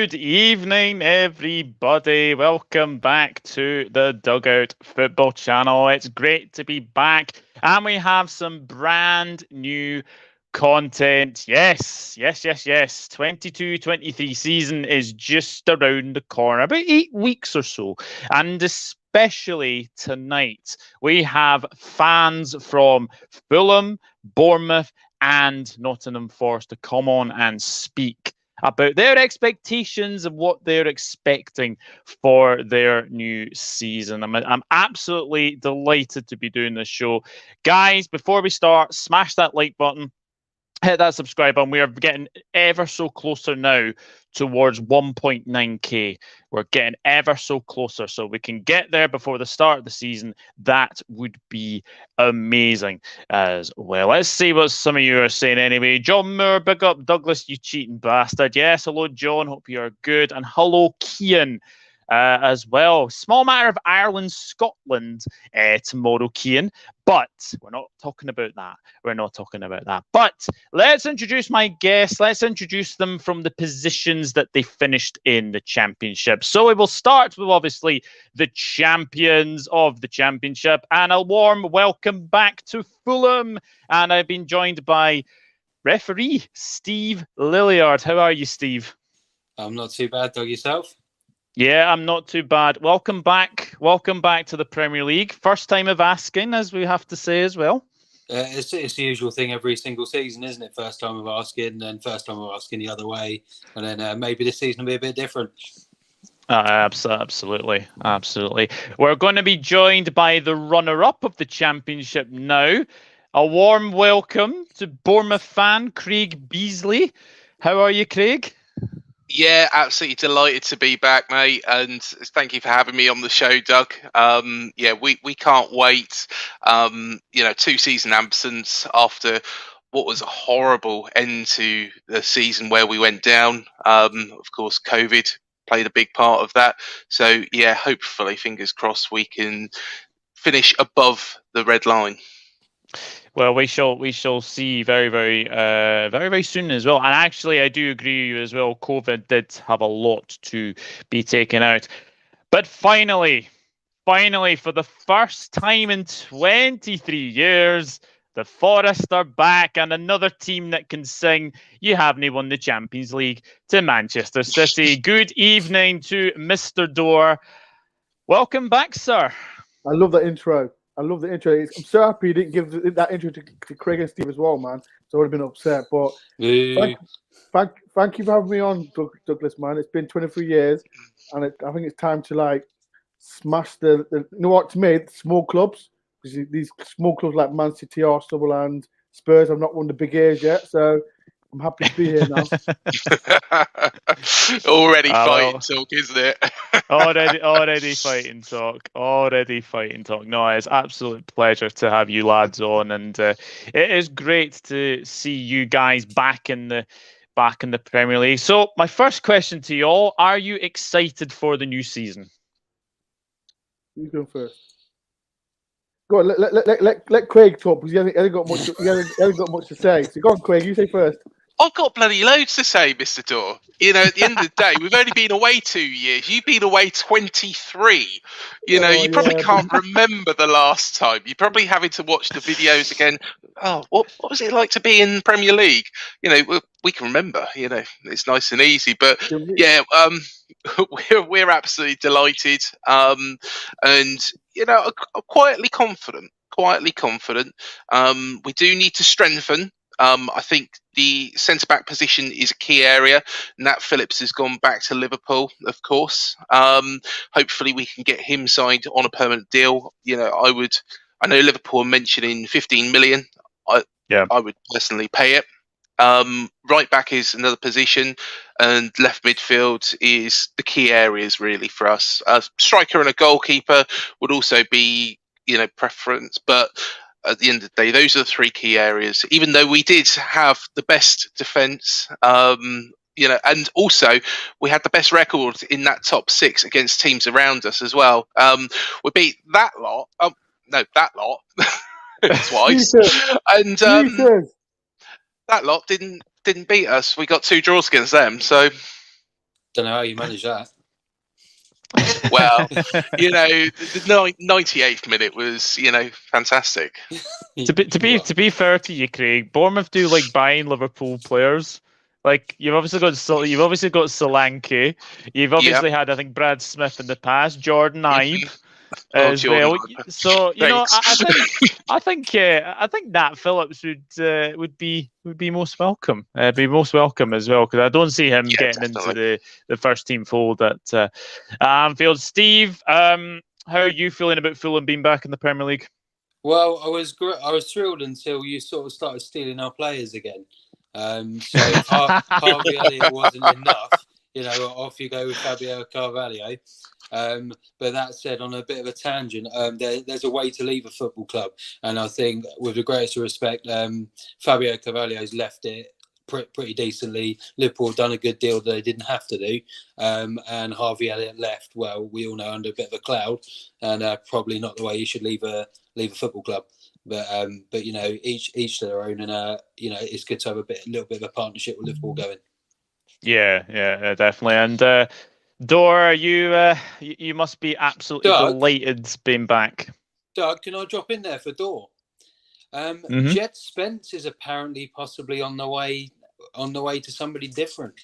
Good evening, everybody. Welcome back to the Dugout Football Channel. It's great to be back, and we have some brand new content. Yes. 22-23 season is just around the corner, about 8 weeks or so. And especially tonight, we have fans from Fulham, Bournemouth, and Nottingham Forest to come on and speak about their expectations and what they're expecting for their new season. I'm absolutely delighted to be doing this show. Guys, before we start, smash that like button, hit that subscribe button. We are getting ever so closer now towards 1.9k. We're getting ever so closer, so we can get there before the start of the season. That would be amazing as well. Let's see what some of you are saying anyway. John Moore, big up Douglas, you cheating bastard. Yes, hello John, hope you are good. And hello Kian as well. Small matter of Ireland, Scotland tomorrow, Kian. But we're not talking about that. But let's introduce my guests. Let's introduce them from the positions that they finished in the Championship. So we will start with, obviously, the champions of the Championship. And a warm welcome back to Fulham. And I've been joined by referee Steve Liddiard. How are you, Steve? I'm not too bad, Doug. Yourself? Yeah, I'm not too bad. Welcome back. Welcome back to the Premier League. First time of asking, as we have to say as well. It's the usual thing every single season, isn't it? First time of asking, then first time of asking the other way. And then maybe this season will be a bit different. Absolutely. We're going to be joined by the runner-up of the Championship now. A warm welcome to Bournemouth fan Craig Beazley. How are you, Craig? Yeah, absolutely delighted to be back, mate, and thank you for having me on the show, Doug. We can't wait. 2-season absence after what was a horrible end to the season where we went down. Of course, COVID played a big part of that. So, yeah, hopefully, fingers crossed, we can finish above the red line. Well, we shall see very soon as well. And actually, I do agree with you as well. COVID did have a lot to be taken out. But finally, for the first time in 23 years, the Forest are back, and another team that can sing "You Haven't Won the Champions League" to Manchester City. Good evening to Mr. Dore. Welcome back, sir. I love that intro. I'm so happy you didn't give that intro to Craig and Steve as well, man. So I would have been upset. But thank you for having me on, Douglas, man. It's been 23 years, and I think it's time to smash the you know what, to me, small clubs. Because these small clubs like Man City, Arsenal, and Spurs have not won the big A's yet. So I'm happy to be here now. Already fighting talk, isn't it? already fighting talk. No, it's absolute pleasure to have you lads on, and it is great to see you guys back in the Premier League. So my first question to you all: are you excited for the new season? You go first. Go on, let Craig talk because he hasn't got much to say. So go on, Craig, you say first. I've got bloody loads to say, Mr. Dore. At the end of the day, we've only been away 2 years. You've been away 23. You probably can't remember the last time. You're probably having to watch the videos again. Oh, what was it like to be in Premier League? We can remember. It's nice and easy. But yeah, we're absolutely delighted. And I'm quietly confident. We do need to strengthen. I think the centre-back position is a key area. Nat Phillips has gone back to Liverpool, of course. Hopefully we can get him signed on a permanent deal. I know Liverpool are mentioning 15 million. I would personally pay it. Right back is another position, and left midfield is the key areas really for us. A striker and a goalkeeper would also be, preference, but at the end of the day, those are the three key areas. Even though we did have the best defence, and also we had the best record in that top six against teams around us as well. We beat that lot. That lot twice, and that lot didn't beat us. We got 2 draws against them. So Don't know how you manage that. Well, the 98th minute was, fantastic. To be fair to you, Craig, Bournemouth do like buying Liverpool players. Like you've obviously got Solanke, you've obviously had I think Brad Smith in the past, Jordan Ibe as Jordan well. Ibe. So Thanks. I think Nat Phillips would be most welcome. Be most welcome as well because I don't see him getting definitely. into the first team fold at Anfield. Steve, how are you feeling about Fulham being back in the Premier League? Well, I was thrilled until you sort of started stealing our players again. So if Harvey Elliott wasn't enough, off you go with Fabio Carvalho. But that said, on a bit of a tangent, there's a way to leave a football club, and I think, with the greatest respect, Fabio Carvalho's left it pretty decently. Liverpool done a good deal that they didn't have to do, and Harvey Elliott left. Well, we all know under a bit of a cloud, and probably not the way you should leave a football club. But each to their own, and it's good to have a little bit of a partnership with Liverpool going. Yeah, definitely. And Dore, you must be absolutely delighted being back. Doug, can I drop in there for Dore? Jed Spence is apparently possibly on the way to somebody different.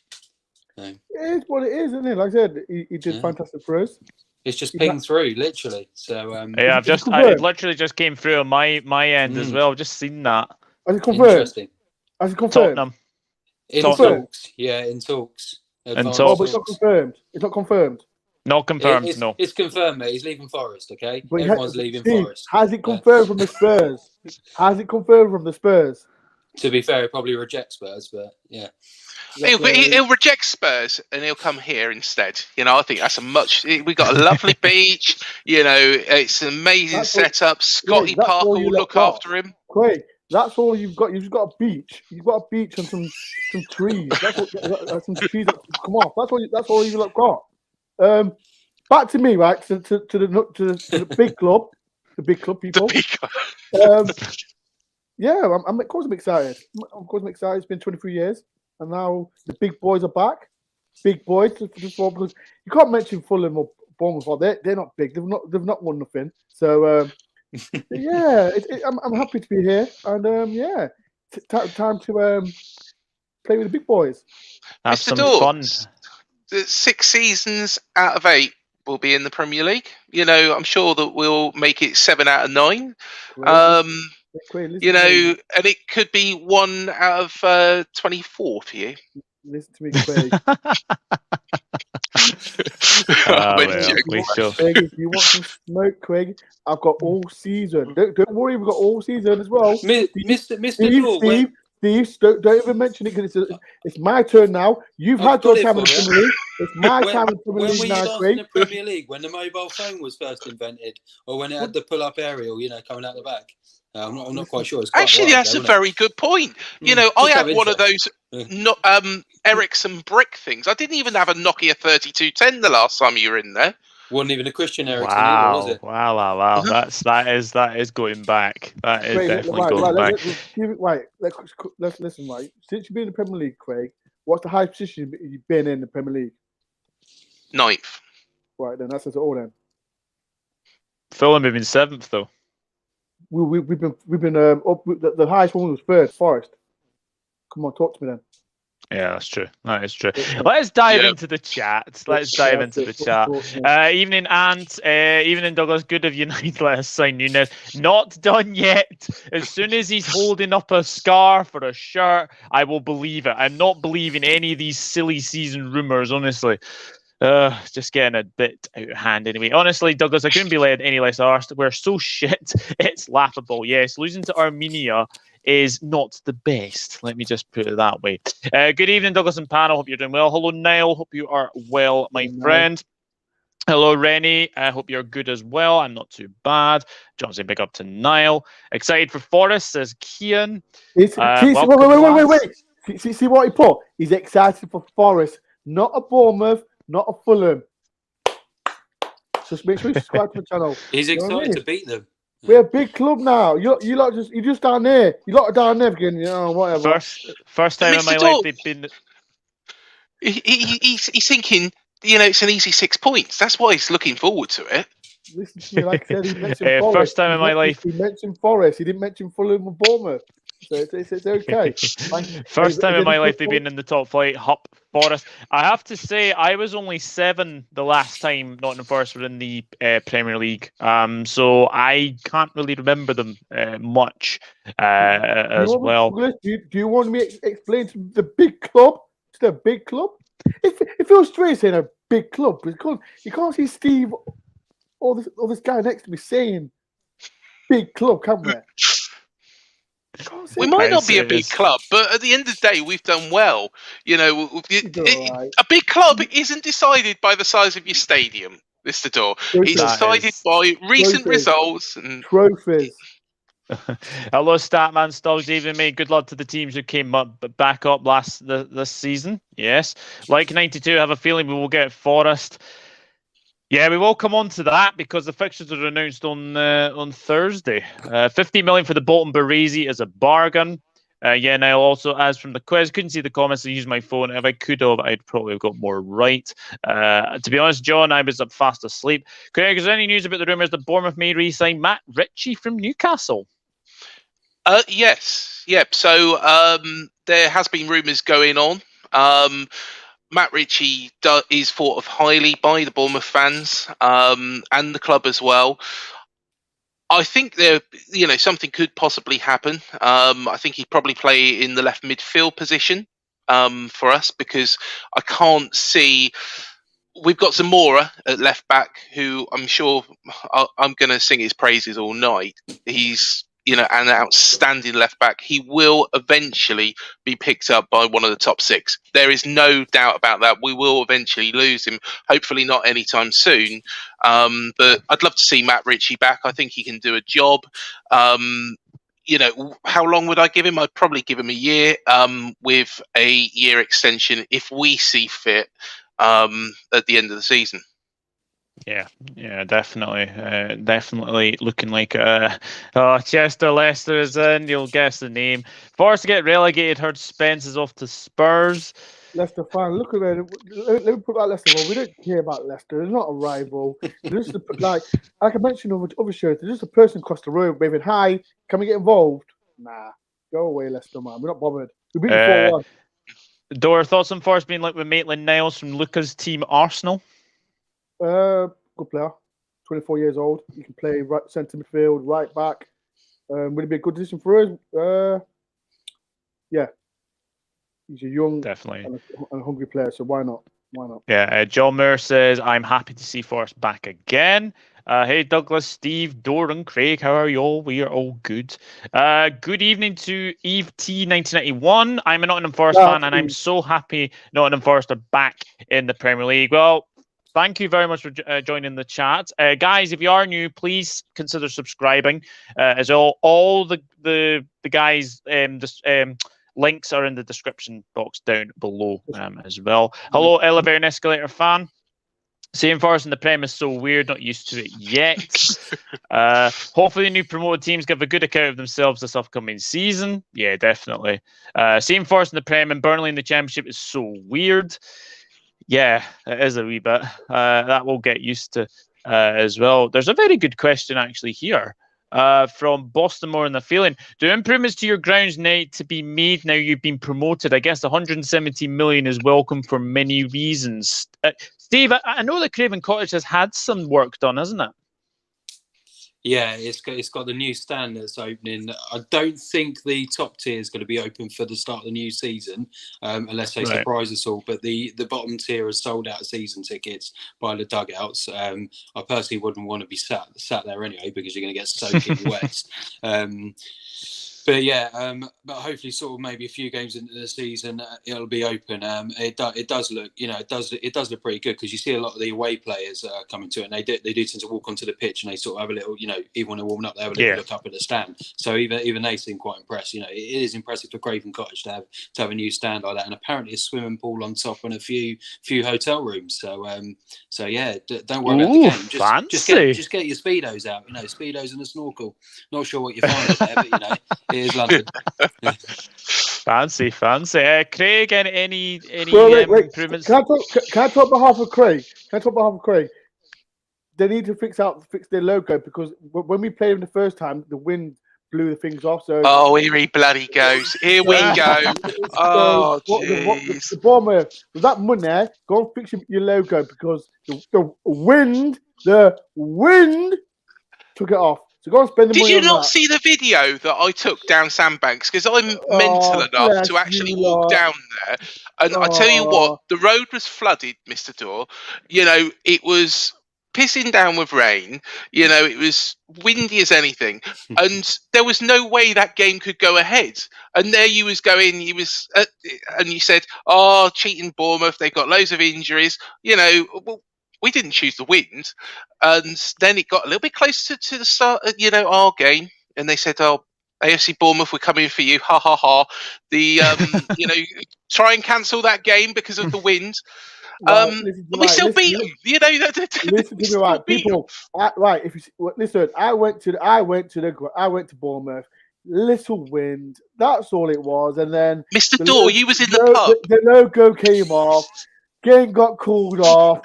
It is what it is, isn't it? Like I said, he did fantastic for us. It's just pinged through, literally. So it literally just came through on my end as well. I've just seen that. Has it confirmed? Interesting. Has it confirmed? Tottenham. In talks. Yeah, in talks. In talks. Oh, but it's not confirmed. It's not confirmed. Not confirmed. No. It's confirmed, mate. He's leaving Forest. Okay, but everyone's leaving Steve, Forest. Has it confirmed from the Spurs? Has it confirmed from the Spurs? To be fair, he'll probably reject Spurs, but yeah. He'll reject Spurs and he'll come here instead. I think that's we got a lovely beach. It's an amazing setup. Scotty Park will look after him. Craig, that's all you've got. You've got a beach. You've got a beach and some trees. That's some trees that come off. That's all you've got. Back to me, right? To the big club, the big club people. The big club. Yeah, of course I'm excited. Of course I'm excited. It's been 23 years, and now the big boys are back. Big boys, because you can't mention Fulham or Bournemouth. They're not big. They've not won nothing. So yeah, I'm happy to be here, and time to play with the big boys. Have Mr. some Dore, fun. 6 seasons out of 8 will be in the Premier League. I'm sure that we'll make it 7 out of 9. And it could be 1 out of 24 for you. Listen to me, Craig. Craig, if you want some smoke, Craig, I've got all season. Don't worry, we've got all season as well. Mr. Steve, don't even mention it because it's my turn now. You've had your time in the Premier League. It's my time in the Premier League now, Craig. In the Premier League when the mobile phone was first invented, or when it had the pull-up aerial, coming out the back? I'm not quite sure. Actually, that's a very good point. I had one of those Ericsson brick things. I didn't even have a Nokia 3210 the last time you were in there. Wasn't even a Christian Ericsson either, was it? Wow. That is going back. That is definitely going back. Let's listen, right? Since you've been in the Premier League, Craig, what's the highest position you've been in the Premier League? 9th. Right, then that says it all then. Fulham have been 7th though. We've been up. The highest one was 3rd, Forest. Come on, talk to me then. Yeah, that's true. That is true. Let's dive into the chat. Evening, Ant. Evening, Douglas. Good of United. Let us sign Nunes. Not done yet. As soon as he's holding up a scarf or a shirt, I will believe it. I'm not believing any of these silly season rumours, honestly. Just getting a bit out of hand anyway. Honestly, Douglas, I couldn't be led any less arsed. We're so shit. It's laughable. Yes, losing to Armenia is not the best. Let me just put it that way. Good evening, Douglas and panel. Hope you're doing well. Hello, Niall. Hope you are well, my friend. Hello, Rennie. I hope you're good as well. I'm not too bad. Johnson, big up to Niall. Excited for Forest, says Kian. Wait. See what he put? He's excited for Forest, not a Bournemouth, not a Fulham. Just make sure you subscribe to the channel. He's excited to beat them. We're a big club now. You're just down there. You lot are down there again. Whatever. First time in my life they've been. He's thinking, it's an easy 6 points. That's why he's looking forward to it. Listen to me, like I said, he mentioned Forest. First time in my life. He mentioned Forest. He didn't mention Fulham or Bournemouth. So it's okay. First time in my life they've been in the top flight. Hup, Forest. I have to say, I was only 7 the last time Nottingham Forest were in the Premier League. So I can't really remember them much as well. Do you want me to explain to the big club? To the big club? If it was straight saying a big club, you can't see Steve or this guy next to me saying big club, can we? We might not be a big club, but at the end of the day, we've done well. A big club isn't decided by the size of your stadium, Mr. Dore. It's decided by recent results and trophies. Hello, Statman Stubbs. Even me. Good luck to the teams who came back up this season. Yes, like 92. I have a feeling we will get Forest. Yeah, we will come on to that because the fixtures are announced on Thursday. 50 million for the Bolton Baresi is a bargain. Now also, as from the quiz, couldn't see the comments. I used my phone. If I could have, I'd probably have got more right. To be honest, John, I was up fast asleep. Craig, is there any news about the rumours that Bournemouth may re-sign Matt Ritchie from Newcastle? Yes. Yep. So there has been rumours going on. Matt Ritchie is thought of highly by the Bournemouth fans and the club as well. I think something could possibly happen. I think he'd probably play in the left midfield position for us because I can't see. We've got Zamora at left back, who I'm sure I'm going to sing his praises all night. He's an outstanding left back. He will eventually be picked up by one of the top 6. There is no doubt about that. We will eventually lose him. Hopefully not anytime soon. But I'd love to see Matt Ritchie back. I think he can do a job. How long would I give him? I'd probably give him a year with a year extension if we see fit at the end of the season. Yeah, definitely looking like Chester Leicester is in. You'll guess the name. Forest to get relegated. Heard Spence is off to Spurs. Leicester fan, look at it. Let me put that Leicester. Well, we don't care about Leicester. It's not a rival. It's just like I mentioned on other shows, there's just a person across the road waving, "Hi, can we get involved?" Nah, go away, Leicester man. We're not bothered. We beat 4-1. Dore, thoughts on Forest being like with Maitland-Niles from Luca's team Arsenal? Good player, 24 years old. He can play right centre midfield, right back. Would it be a good addition for us? Yeah. He's a young, definitely, and a hungry player, so why not? Yeah, John Moore says, I'm happy to see Forest back again. Hey, Douglas, Steve, Dore, and Craig, how are you all? We are all good. Good evening to Eve T 1991. I'm a Nottingham Forest fan, and I'm so happy Nottingham Forest are back in the Premier League. Well, thank you very much for joining the chat. Guys, if you are new, please consider subscribing. As all the guys, links are in the description box down below as well. Hello, Elevator and Escalator fan. Seeing Forest in the Prem is so weird, not used to it yet. Hopefully the new promoted teams give a good account of themselves this upcoming season. Yeah, definitely. Seeing Forest in the Prem and Burnley in the Championship is so weird. Yeah, it is a wee bit. That we'll get used to as well. There's a very good question actually here from Boston Moore in the feeling. Do improvements to your grounds need to be made now you've been promoted? I guess 170 million is welcome for many reasons. Steve, I know that Craven Cottage has had some work done, hasn't it? Yeah, it's got the new stand that's opening. I don't think the top tier is going to be open for the start of the new season, unless they surprise us all. But the bottom tier has sold out season tickets by the dugouts. I personally wouldn't want to be sat there anyway because you're going to get soaking wet. But yeah, but hopefully, sort of maybe a few games into the season, it'll be open. It does look, it does look pretty good because you see a lot of the away players coming to it, and they do tend to walk onto the pitch and they sort of have a little, even when they're warming up, they have a little look up at the stand. So even they seem quite impressed. It is impressive for Craven Cottage to have a new stand like that, and apparently a swimming pool on top and a few hotel rooms. So yeah, don't worry about the game. Just get your speedos out. Speedos and a snorkel. Not sure what you find there, but it is London. Fancy. Craig, any Wait. improvements? Can I talk on behalf of Craig? They need to fix their logo because when we played them the first time, the wind blew the things off. So here he bloody goes. Here we go. Oh, jeez. The Bournemouth, with that money, go and fix your logo because the wind took it off. So go and spend the money. Did you on not that. see the video that I took down Sandbanks? Because I'm mental enough to actually walk down there. And I tell you what, the road was flooded, Mr. Dore. It was pissing down with rain. It was windy as anything. And there was no way that game could go ahead. And there you was going, and you said, cheating Bournemouth, they've got loads of injuries. Well, we didn't choose the wind. And then it got a little bit closer to the start, our game. And they said, AFC Bournemouth, we're coming for you. Ha, ha, ha. Try and cancel that game because of the wind. We still beat them. Listen to me, right, people. Right, if you listen, I went to Bournemouth. Little wind. That's all it was. And then Mr. Dore, you was in the pub. The logo came off. Game got called off.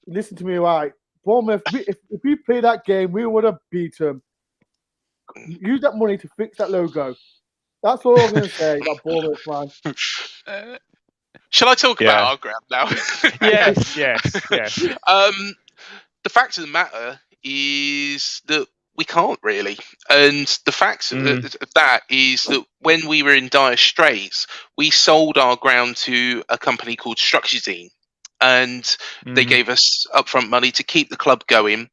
Listen to me, right? Bournemouth. If we played that game, we would have beat them. Use that money to fix that logo. That's all I'm going to say about Bournemouth, man. Shall I talk about our ground now? Yes. The fact of the matter is that we can't really. And the fact of that is that when we were in dire straits, we sold our ground to a company called Structuredine. And they gave us upfront money to keep the club going.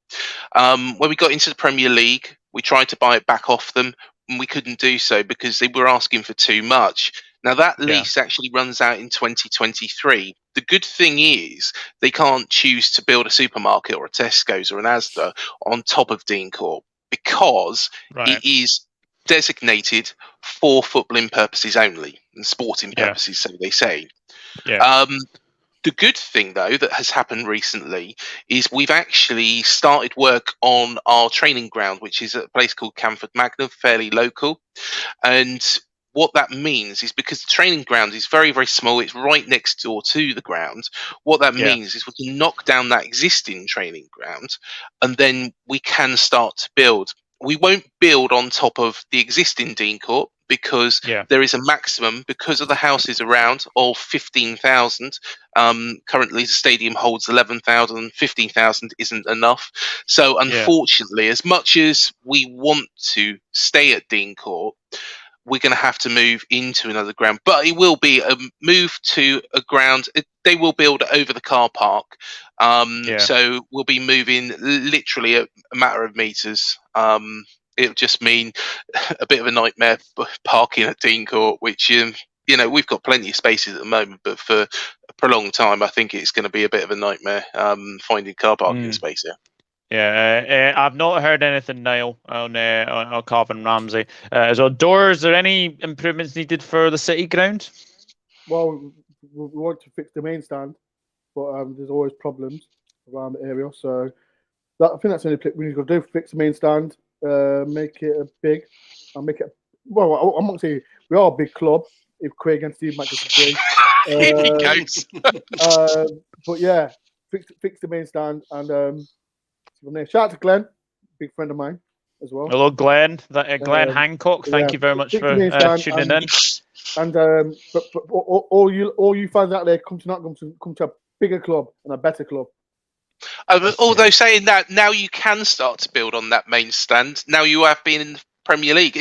When we got into the Premier League, we tried to buy it back off them, and we couldn't do so because they were asking for too much. Now, that lease actually runs out in 2023. The good thing is they can't choose to build a supermarket or a Tesco's or an Asda on top of Dean Court because it is designated for footballing purposes only and sporting purposes, so they say. The good thing, though, that has happened recently is we've actually started work on our training ground, which is at a place called Camford Magna, fairly local. And what that means is because the training ground is very, very small, it's right next door to the ground. What that means is we can knock down that existing training ground and then we can start to build. We won't build on top of the existing Dean Court because there is a maximum, because of the houses around, of 15,000. Currently, the stadium holds 11,000. 15,000 isn't enough. So, unfortunately, as much as we want to stay at Dean Court, we're going to have to move into another ground. But it will be a move to a ground. They will build over the car park. So we'll be moving literally a matter of meters. It'll just mean a bit of a nightmare parking at Dean Court, which, we've got plenty of spaces at the moment, but for a prolonged time, I think it's going to be a bit of a nightmare finding car parking space here. I've not heard anything, Niall, on Calvin Ramsey. So, Dore, is there any improvements needed for the City ground? Well, we want to fix the main stand, but there's always problems around the area. So, I think that's the only thing we need to do: fix the main stand, make it big, and make it. Well, I'm not saying we are a big club. If Craig and Steve might disagree, but yeah, fix the main stand and. Shout out to Glenn, big friend of mine as well. Hello, Glenn. Glenn Hancock. Thank you very much for tuning in. And but all you fans out there, come to a bigger club and a better club. Although saying that, now you can start to build on that main stand. Now you have been in the Premier League.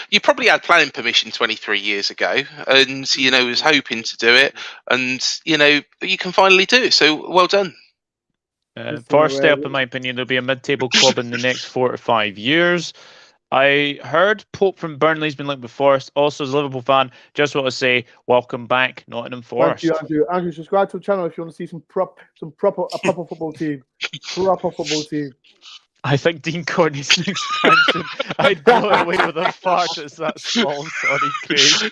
You probably had planning permission 23 years ago, and was hoping to do it, and you can finally do it. So well done. First step, in my opinion, there'll be a mid-table club in the next 4 to 5 years. I heard Pope from Burnley's been linked with Forest. Also, as a Liverpool fan, just want to say, welcome back, Nottingham Forest. Thank you, Andrew. Andrew, subscribe to the channel if you want to see a proper football team. Proper football team. I think Dean Court needs an expansion. I'd go away with a fart. It's that small. Sorry, Craig.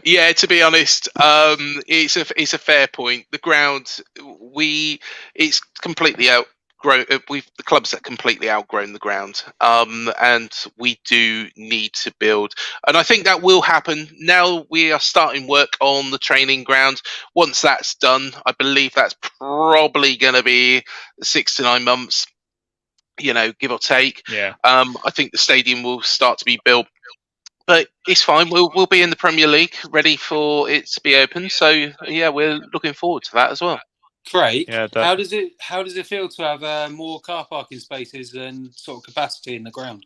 Yeah, to be honest, it's a fair point. The ground, it's completely outgrown the clubs that completely outgrown the ground, and we do need to build. And I think that will happen. Now we are starting work on the training ground. Once that's done, I believe that's probably going to be 6 to 9 months, give or take. Yeah. I think the stadium will start to be built. But it's fine. We'll be in the Premier League, ready for it to be open. So yeah, we're looking forward to that as well. Craig, how does it feel to have more car parking spaces and sort of capacity in the ground?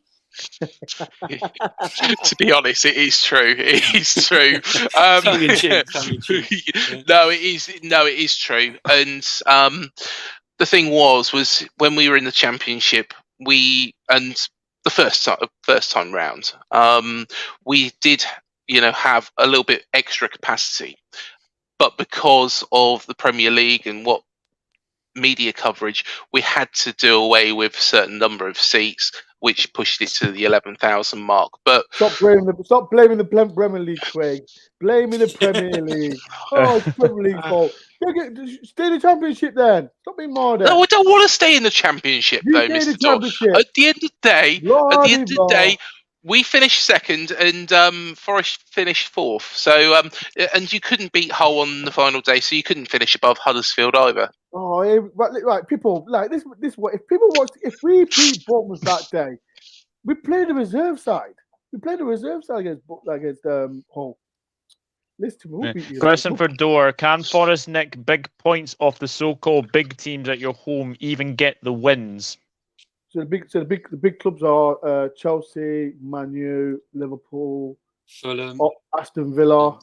To be honest, it is true. It is true. Tongue in cheek. Yeah. No, it is true. And the thing was when we were in the Championship, the first time round, we did, have a little bit extra capacity, but because of the Premier League and what media coverage, we had to do away with a certain number of seats, which pushed it to the 11,000 mark. But stop blaming the Premier League, Craig. Blaming the Premier League. Oh, it's Premier League fault. Stay in the Championship then. Stop being modern. No, I don't want to stay in the Championship, though, Mr. Dore. At the end of the day, we finished second, and Forest finished fourth. So, and you couldn't beat Hull on the final day, so you couldn't finish above Huddersfield either. Oh, right, people like this. If we beat Bournemouth that day, we played the reserve side. We played the reserve side against Hull. Question for Dore: can Forest nick big points off the so-called big teams at your home, even get the wins? So the big clubs are Chelsea, Man U, Liverpool, Fulham, Aston Villa.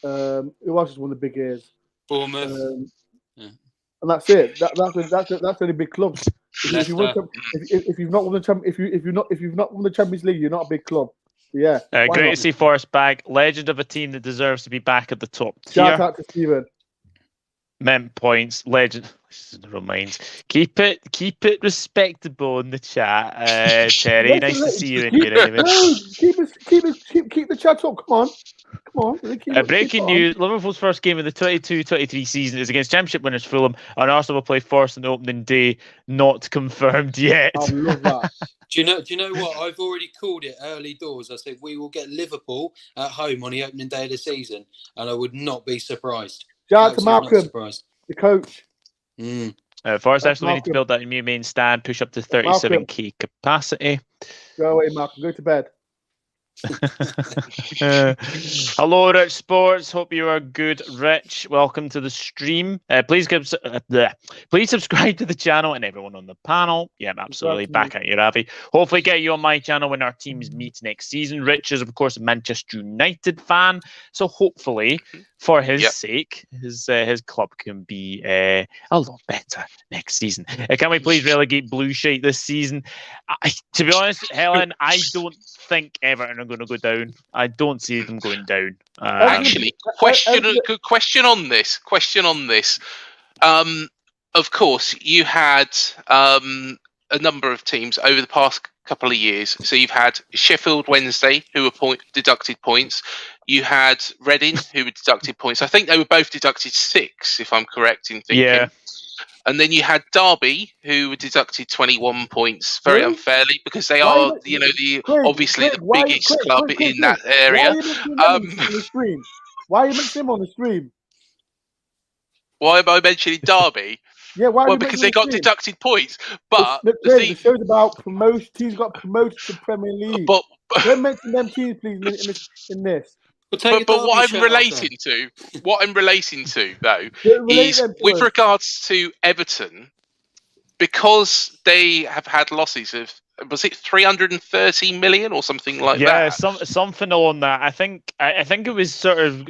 Who else is one of the big ears? Bournemouth. And that's it. That's only big clubs. If you've not won the Champions League, you're not a big club. Yeah. Great to see Forest back. Legend of a team that deserves to be back at the top tier. Shout out to Stephen. Mint points, legend. Reminds. Keep it respectable in the chat, Terry. Nice to see you in here. Anyway. Keep the chat up. Come on. Breaking news: Liverpool's first game of the 22-23 season is against Championship winners Fulham, and Arsenal will play Forest on the opening day. Not confirmed yet. I love that. Do you know what? I've already called it early doors. I said we will get Liverpool at home on the opening day of the season, and I would not be surprised. Shout out to Malcolm, the coach. Forest actually need to build that new main stand, push up to 37k capacity. Go away, Malcolm. Go to bed. Hello, Rich Sports. Hope you are good, Rich. Welcome to the stream. Please subscribe to the channel and everyone on the panel. Yeah, absolutely. Back at you, Ravi. Hopefully, get you on my channel when our teams meet next season. Rich is, of course, a Manchester United fan, so hopefully, for his sake, his club can be a lot better next season. Can we please relegate Blue Shite this season? To be honest, Helen, I don't think Everton are going to go down. I don't see them going down. Actually, question on this. Of course, you had a number of teams over the past couple of years. So you've had Sheffield Wednesday, who were deducted points. You had Reading, who were deducted points. I think they were both deducted 6, if I'm correct in thinking. Yeah. And then you had Derby, who were deducted 21 points very unfairly because they are, obviously the biggest club in that area. Why are you mentioning them on the stream? Why am I mentioning Derby? Yeah, why? Because they got deducted points. But the show's about promotion. Teams got promoted to Premier League. But don't mention them teams, please, in this. But what I'm relating to, though, is with regards to Everton, because they have had losses of, was it 330 million or something like that? Yeah, something on that. I think it was sort of.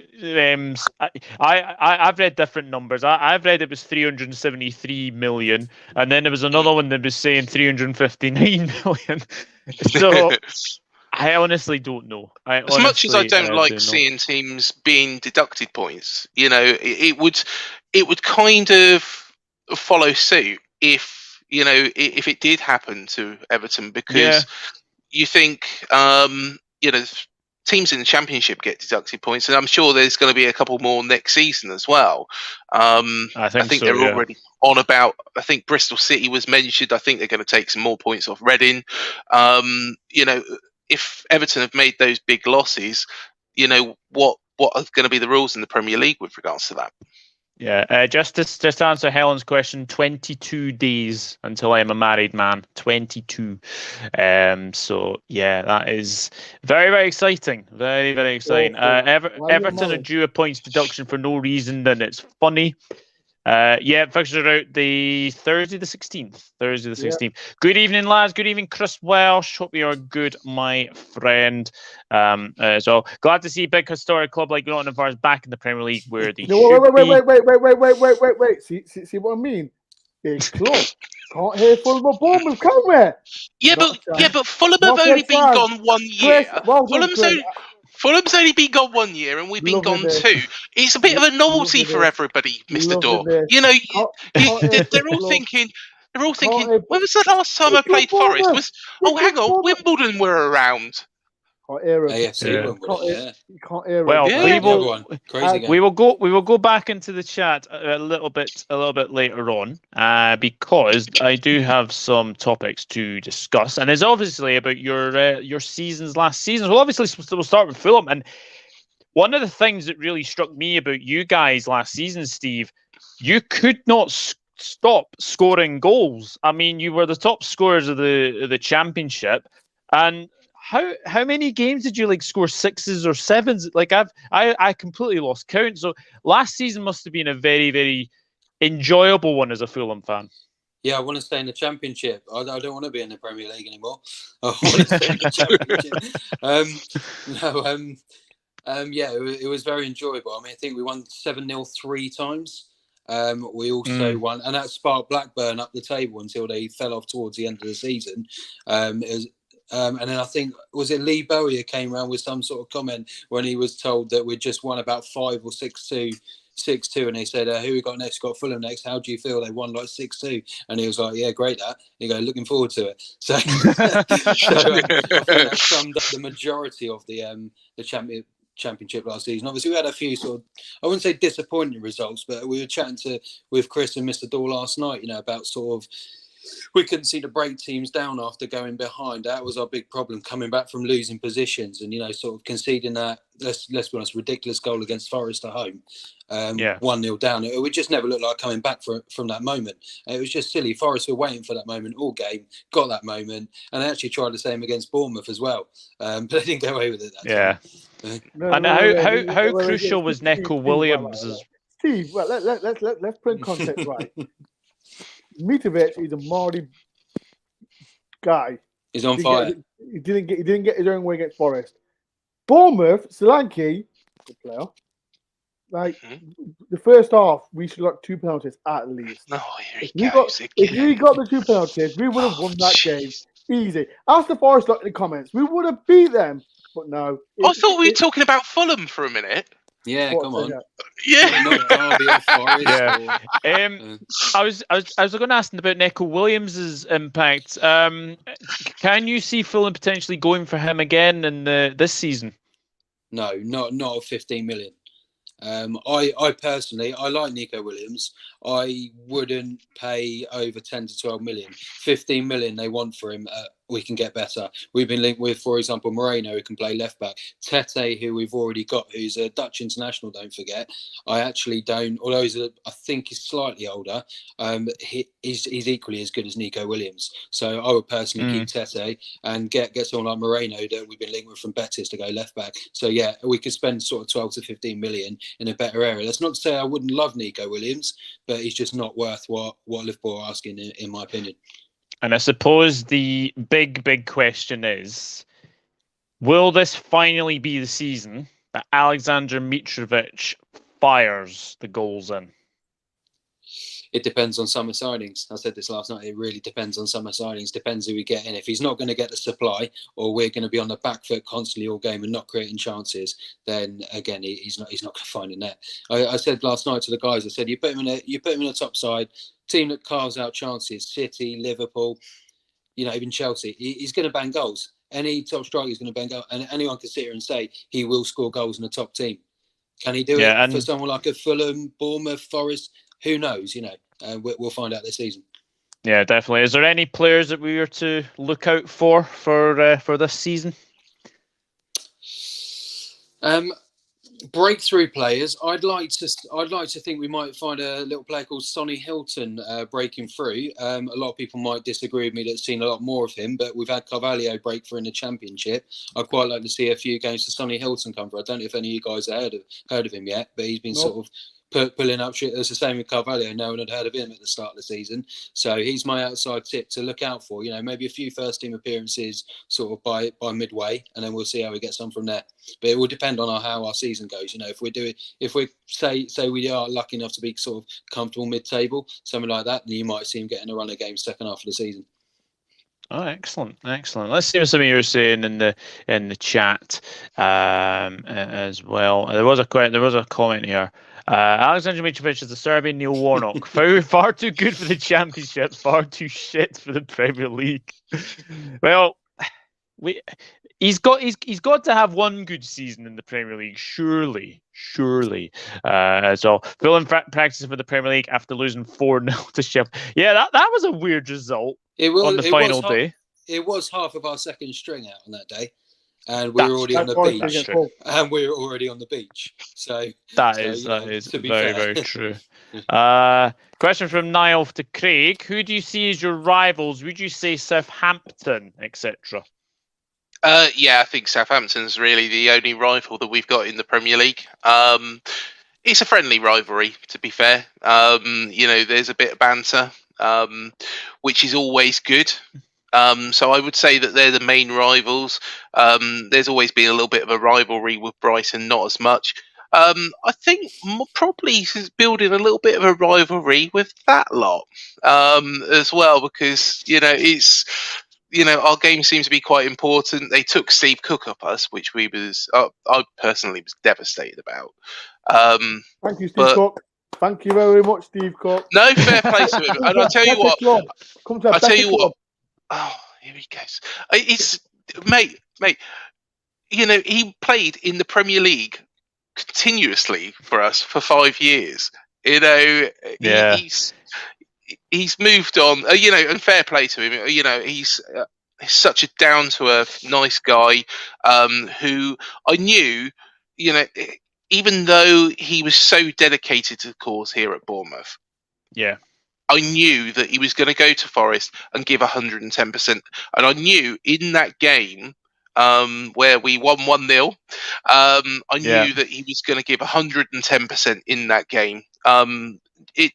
I've read different numbers. I've read it was 373 million, and then there was another one that was saying 359 million. So. I honestly don't know. As much as I don't like seeing teams being deducted points, it would kind of follow suit if it did happen to Everton, because you think teams in the Championship get deducted points, and I'm sure there's going to be a couple more next season as well. I think so, they're yeah. already on about. I think Bristol City was mentioned. I think they're going to take some more points off Reading. If Everton have made those big losses, what are going to be the rules in the Premier League with regards to that? Yeah, just to answer Helen's question, 22 days until I'm a married man. 22. So yeah, that is very, very exciting. Very, very exciting. Everton are due a points deduction for no reason, then it's funny. Fixtures are out the Thursday the 16th. Yeah. Good evening, lads. Good evening, Chris Welsh. Hope you are good, my friend. So glad to see a big historic club like Nottingham Forest back in the Premier League where they should be. Wait. See what I mean? Big club. Can't hear Fulham or Bournemouth, can we? But Fulham have only been gone 1 year. Fulham's only been gone 1 year, and we've been gone 2. It's a bit of a novelty for everybody, Mr. Dore. They're all thinking. When was the last time I played Forest? Hang on, Wimbledon were around. AFC. You can't hear well, Crazy we will go back into the chat a little bit later on, because I do have some topics to discuss, and it's obviously about your seasons last season. Well, obviously we'll start with Fulham, and one of the things that really struck me about you guys last season, Steve, you could not stop scoring goals. I mean, you were the top scorers of the Championship, and how many games did you score 6s or 7s? I completely lost count. So last season must have been a very, very enjoyable one as a Fulham fan. Yeah, I want to stay in the Championship. I don't want to be in the Premier League anymore. I want to stay in the Championship. It was very enjoyable. I mean, I think we won 7-0 3 times. We also won, and that sparked Blackburn up the table until they fell off towards the end of the season. And then I think, was it Lee Bowyer came around with some sort of comment when he was told that we'd just won about 5 or 6-2, and they said, who we got next? Got Fulham next. How do you feel? They won 6-2. And he was like, yeah, great that. You go, looking forward to it. So, I think that summed up the majority of the Championship last season. Obviously, we had a few I wouldn't say disappointing results, but we were chatting with Chris and Mr. Dore last night, about we couldn't see to break teams down after going behind. That was our big problem, coming back from losing positions and, conceding that, let's be honest, ridiculous goal against Forest at home. 1-0 down. We just never looked like coming back from that moment. It was just silly. Forest were waiting for that moment all game, got that moment, and they actually tried the same against Bournemouth as well. But they didn't get away with it that time. How crucial was Neco Williams? Steve, well, let's put in context right. Mitrovic is a Mardy guy. He's on fire. He didn't get his own way against Forest. Bournemouth, Solanke, good player. The first half, we should have got 2 penalties at least. If we got the 2 penalties, we would have won that game easy. Ask the Forest lot in the comments. We would have beat them, but no. I thought we were talking about Fulham for a minute. Yeah, come on. Yeah. Not Derby or Forest. Yeah. I was going to ask about Neco Williams' impact. Can you see Fulham potentially going for him again in this season? No, not of 15 million. I personally, I like Neco Williams. I wouldn't pay over 10 to 12 million. 15 million they want for him. We can get better. We've been linked with, for example, Moreno, who can play left back. Tete, who we've already got, who's a Dutch international, don't forget. I actually don't, although I think he's slightly older, he's equally as good as Neco Williams. So I would personally keep Tete and get someone like Moreno that we've been linked with from Betis to go left back. So yeah, we could spend 12 to 15 million in a better area. That's not to say I wouldn't love Neco Williams, but he's just not worth what Liverpool are asking, in my opinion. And I suppose the big question is, will this finally be the season that Alexander Mitrovic fires the goals in? It depends on summer signings. I said this last night. It really depends on summer signings. Depends who we get in. If he's not going to get the supply, or we're going to be on the back foot constantly all game and not creating chances, then again he's not going to find a net. I said last night to the guys. I said you put him in a top side team that carves out chances. City, Liverpool, even Chelsea. He's going to bang goals. any top striker is going to bang up, and anyone can sit here and say he will score goals in a top team. Can he do it for someone like a Fulham, Bournemouth, Forest? Who knows? We'll find out this season. Yeah, definitely. Is there any players that we are to look out for this season? Breakthrough players. I'd like to think we might find a little player called Sonny Hilton breaking through. A lot of people might disagree with me that's seen a lot more of him, but we've had Carvalho break through in the Championship. I'd quite like to see a few games for Sonny Hilton come through. I don't know if any of you guys have heard of him yet, but he's been sort of pulling up shit. It's the same with Carvalho. No one had heard of him at the start of the season. So he's my outside tip to look out for. maybe a few first team appearances sort of by midway, and then we'll see how he gets on from there. But it will depend on how our season goes. If we say we are lucky enough to be sort of comfortable mid-table, something like that, then you might see him getting a run of games second half of the season. Oh, excellent. Let's see what some of you are saying in the chat as well. There was a comment here. Alexander Mitrovic is the Serbian Neil Warnock. Far too good for the Championship, far too shit for the Premier League. Well, he's got to have one good season in the Premier League, surely. So Fulham practicing for the Premier League after losing 4-0 to Sheffield. Yeah, that was a weird result on the final day. It was half of our second string out on that day. And we were already on the beach. And we were already on the beach. So that is very, very true. Question from Niall to Craig. Who do you see as your rivals? Would you say Southampton, etc.? I think Southampton's really the only rival that we've got in the Premier League. It's a friendly rivalry, to be fair. There's a bit of banter, which is always good. So I would say that they're the main rivals. There's always been a little bit of a rivalry with Brighton, not as much. I think probably building a little bit of a rivalry with that lot as well, because it's our game seems to be quite important. They took Steve Cook up us, which I personally was devastated about. Thank you, Steve Cook. Thank you very much, Steve Cook. No, fair play to him. And I'll tell you what. Oh, here he goes. It's mate. He played in the Premier League continuously for us for 5 years. He's moved on. And fair play to him. He's such a down to earth, nice guy who I knew. Even though he was so dedicated to the cause here at Bournemouth. Yeah. I knew that he was going to go to Forest and give 110%. And I knew in that game where we won 1-0, I knew that he was going to give 110% in that game. It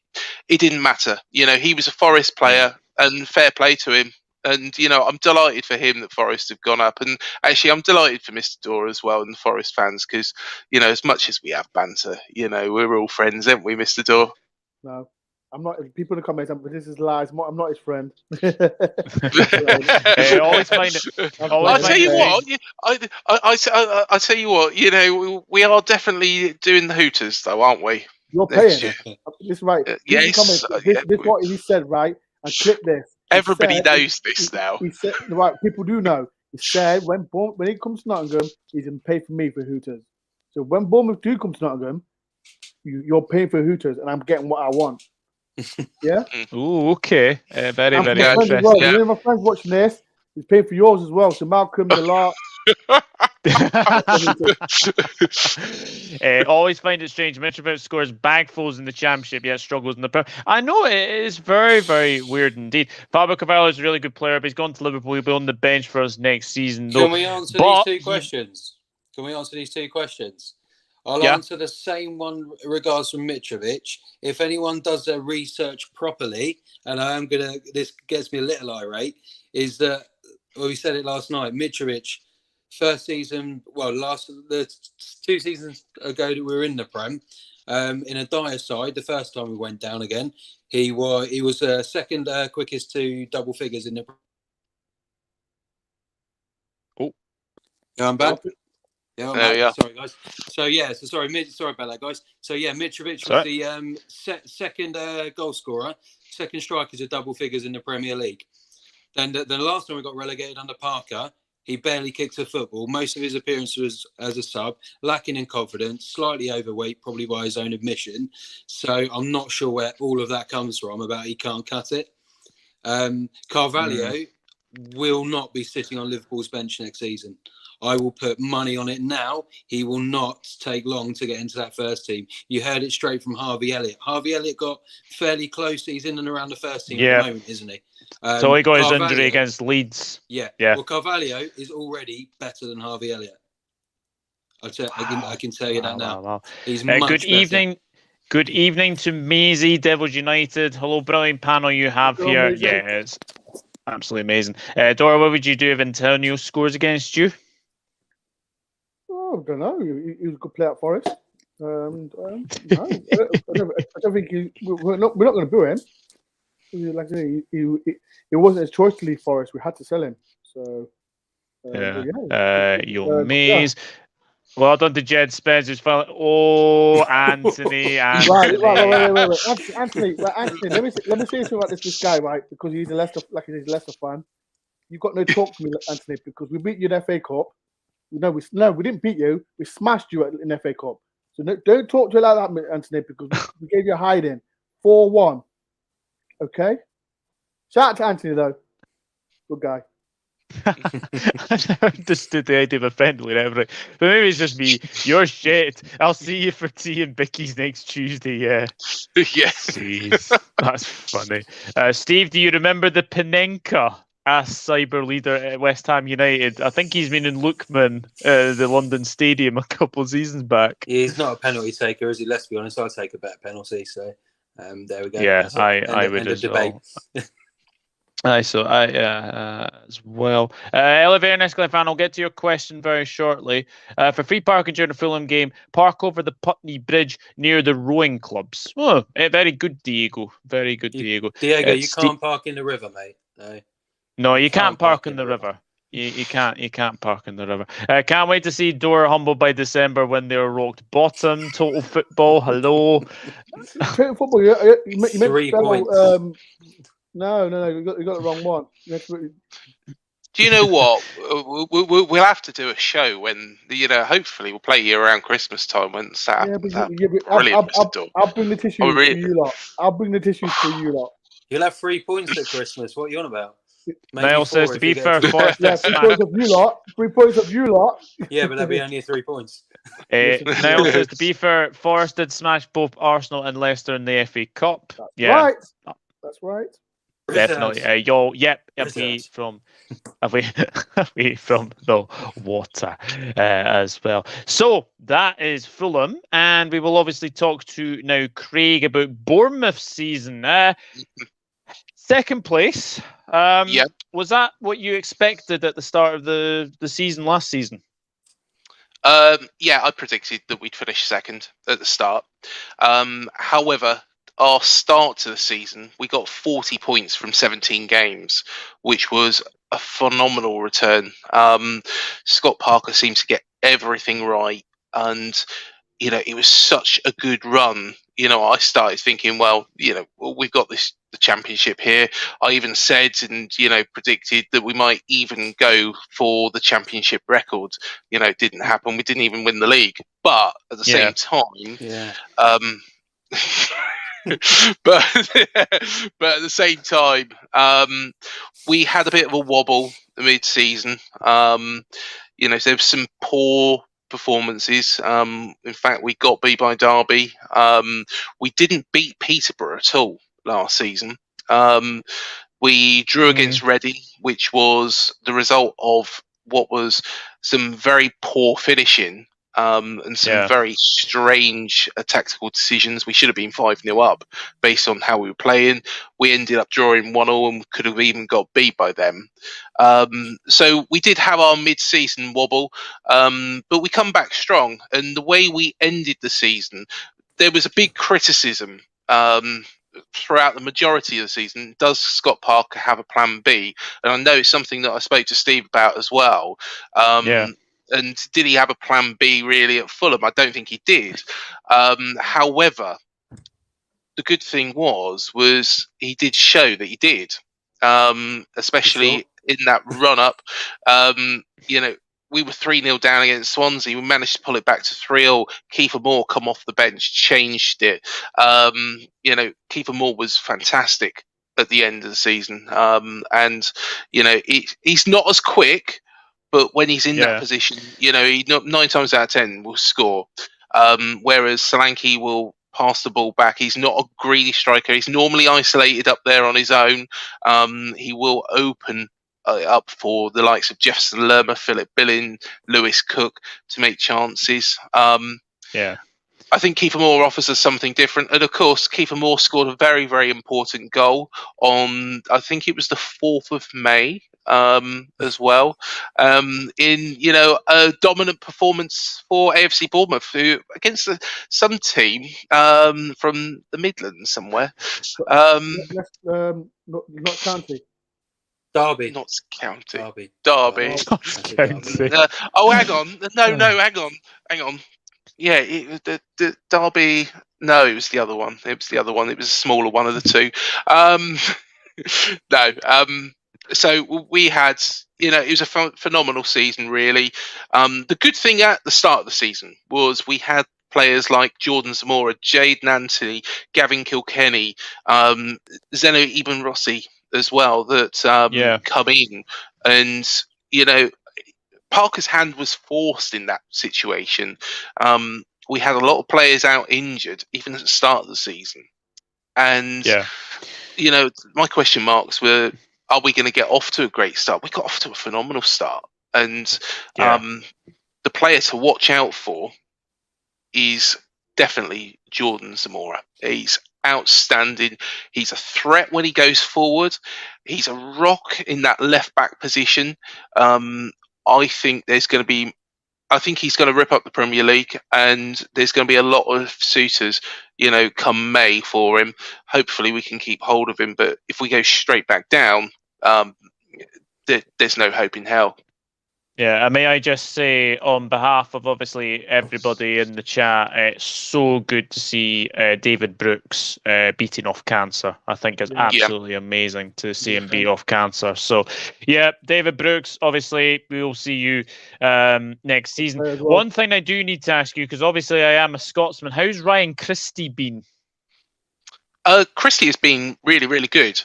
didn't matter. He was a Forest player, and fair play to him. And, I'm delighted for him that Forest have gone up. And actually, I'm delighted for Mr. Dore as well and the Forest fans because, as much as we have banter, we're all friends, aren't we, Mr. Dore? No. I'm not. People in the comments, but this is lies. I'm not his friend. Always find it. I tell you what. We are definitely doing the Hooters, though, aren't we? You're paying. This right. Yes. This what he said, right? And clip this. Everybody knows this now. He said, right. People do know. He said when he comes to Nottingham, he's going to pay for me for Hooters. So when Bournemouth do come to Nottingham, you're paying for Hooters, and I'm getting what I want. Yeah. Ooh, okay. Very, very interesting. Well. Yeah. My friend's watching this. He's paying for yours as well. So Malcolm, the lot. Always find it strange. Mitrovic scores bagfuls in the Championship, yet struggles in the Premier. I know it is very, very weird indeed. Fabio Carvalho is a really good player, but he's gone to Liverpool. He'll be on the bench for us next season. Can we answer these two questions? I'll answer the same one regards from Mitrovic. If anyone does their research properly, and this gets me a little irate, is that, we said it last night, Mitrovic, first season, the 2 seasons ago that we were in the Prem, in a dire side, the first time we went down again, he was second quickest to double figures in the Prem. Oh. I'm back. Yeah. Sorry, guys. Sorry about that, guys. Mitrovic was the second goal scorer, second striker to double figures in the Premier League. Then the last time we got relegated under Parker, He barely kicks a football. Most of his appearances was as a sub, lacking in confidence, slightly overweight, probably by his own admission. So I'm not sure where all of that comes from about he can't cut it. Carvalho will not be sitting on Liverpool's bench next season. I will put money on it now. He will not take long to get into that first team. You heard it straight from Harvey Elliott. Harvey Elliott got fairly close. He's in and around the first team at the moment, isn't he? So he got his injury against Leeds. Yeah. Well, Carvalho is already better than Harvey Elliott. I can tell you that now. Wow. He's much good better. evening. Good evening to Maisie, Devils United. Hello, brilliant panel you have here. Amazing. Yeah, it's absolutely amazing. Dora, what would you do if Antonio scores against you? Oh, I don't know. He was a good player at Forest. No, I don't think we're not going to boo him. Like I say, it wasn't his choice to leave Forest. We had to sell him. So Your maze. Well done to Jed Spencer's fellow. Oh, Anthony. Wait. Anthony, let me say something about this guy, right? Because he's a Leicester fan. You've got no talk to me, Anthony, because we beat you in FA Cup. No, we didn't beat you. We smashed you in FA Cup. So don't talk to you like that, Anthony, because we gave you a hiding. 4-1. Okay? Shout out to Anthony, though. Good guy. I never understood the idea of a friendly and everything. But maybe it's just me. You're shit. I'll see you for tea and Bicky's next Tuesday. Yeah. Jeez, that's funny. Steve, do you remember the Panenka cyber leader at West Ham United? I think he's been in Lookman, the London Stadium, a couple of seasons back. He's not a penalty taker, is he? Let's be honest. I'll take a better penalty. So there we go. Yeah, I would as well. As well. Elevator and Escalade fan, I'll get to your question very shortly. For free parking during the Fulham game, park over the Putney Bridge near the rowing clubs. Oh, very good, Diego. Very good, Diego. Diego, you can't park in the river, mate. No, you can't park in the river. You can't park in the river. Can't wait to see Dore humbled by December when they were rocked bottom. Total football. Hello. Total football. You meant 3 points. No, you got the wrong one. Do you know what? We'll have to do a show when hopefully we'll play you around Christmas time when brilliant. I'll bring the tissues for you lot. I'll bring the tissues for you lot. You'll have 3 points at Christmas. What are you on about? Niall says to be fair, Forest. 3 points of you lot. 3 points of you lot. Yeah, but that'd be only 3 points. Niall says to be fair, Forest did smash both Arsenal and Leicester in the FA Cup. That's right. Definitely. Away from the water as well. So that is Fulham, and we will obviously talk to now Craig about Bournemouth season. Second place. Was that what you expected at the start of the season last season? I predicted that we'd finish second at the start. However, our start to the season, we got 40 points from 17 games, which was a phenomenal return. Scott Parker seemed to get everything right, and it was such a good run. I started thinking, well, we've got the championship here. I even said and predicted that we might even go for the championship record. It didn't happen. We didn't even win the league, but at the same time, but at the same time, we had a bit of a wobble mid-season. There was some poor performances. In fact, we got beat by Derby. We didn't beat Peterborough at all last season. We drew against Reading, which was the result of what was some very poor finishing. And some very strange tactical decisions. We should have been 5-0 up based on how we were playing. We ended up drawing 1-1 and could have even got beat by them. So we did have our mid-season wobble, but we come back strong. And the way we ended the season, there was a big criticism throughout the majority of the season. Does Scott Parker have a plan B? And I know it's something that I spoke to Steve about as well. And did he have a plan B really at Fulham? I don't think he did. However, the good thing was he did show that he did, especially in that run-up. we were 3-0 down against Swansea. We managed to pull it back to 3-0. Kiefer Moore come off the bench, changed it. Kiefer Moore was fantastic at the end of the season. He's not as quick, but when he's in that position, he 9 times out of 10 will score. Whereas Solanke will pass the ball back. He's not a greedy striker. He's normally isolated up there on his own. He will open up for the likes of Jefferson Lerma, Philip Billing, Lewis Cook to make chances. I think Kiefer Moore offers us something different. And of course, Kiefer Moore scored a very, very important goal on, I think it was the 4th of May as well, in a dominant performance for AFC Bournemouth, who against some team from the Midlands somewhere. Not County. Derby. Notts County. Derby. Oh, hang on. No, hang on. Yeah, the Derby. No, it was the other one. It was a smaller one of the two. So we had, it was a phenomenal season, really. The good thing at the start of the season was we had players like Jordan Zamora, Jayden Anthony, Gavin Kilkenny, Zeno Ibn Rossi as well that come in, and Parker's hand was forced in that situation. We had a lot of players out injured even at the start of the season, and my question marks were, are we going to get off to a great start? We got off to a phenomenal start, and the player to watch out for is definitely Jordan Zamora. He's outstanding. He's a threat when he goes forward. He's a rock in that left back position. I think he's going to rip up the Premier League, and there's going to be a lot of suitors, come May for him. Hopefully we can keep hold of him, but if we go straight back down, there's no hope in hell. Yeah, and may I just say, on behalf of obviously everybody in the chat, it's so good to see David Brooks beating off cancer. I think it's absolutely amazing to see him beat off cancer. So, David Brooks, obviously, we will see you next season. One thing I do need to ask you, because obviously I am a Scotsman, how's Ryan Christie been? Christie has been really, really good.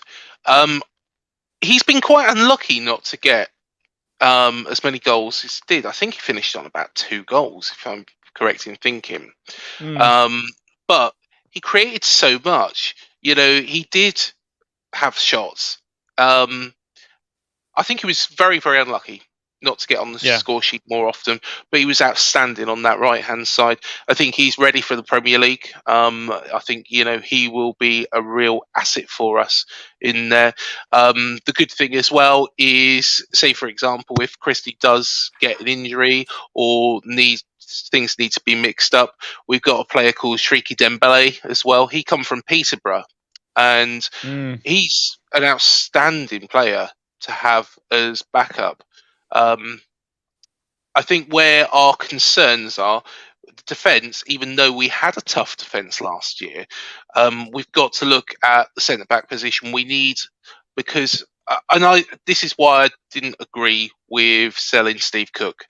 He's been quite unlucky not to get as many goals as he did. I think he finished on about 2 goals, if I'm correct in thinking. But he created so much. He did have shots. I think he was very, very unlucky not to get on the score sheet more often, but he was outstanding on that right-hand side. I think he's ready for the Premier League. I think, he will be a real asset for us in there. The good thing as well is, say, for example, if Christie does get an injury or things need to be mixed up, we've got a player called Shriki Dembele as well. He come from Peterborough, and he's an outstanding player to have as backup. I think where our concerns are, the defence, even though we had a tough defence last year, we've got to look at the centre-back position. We need, because, this is why I didn't agree with selling Steve Cook.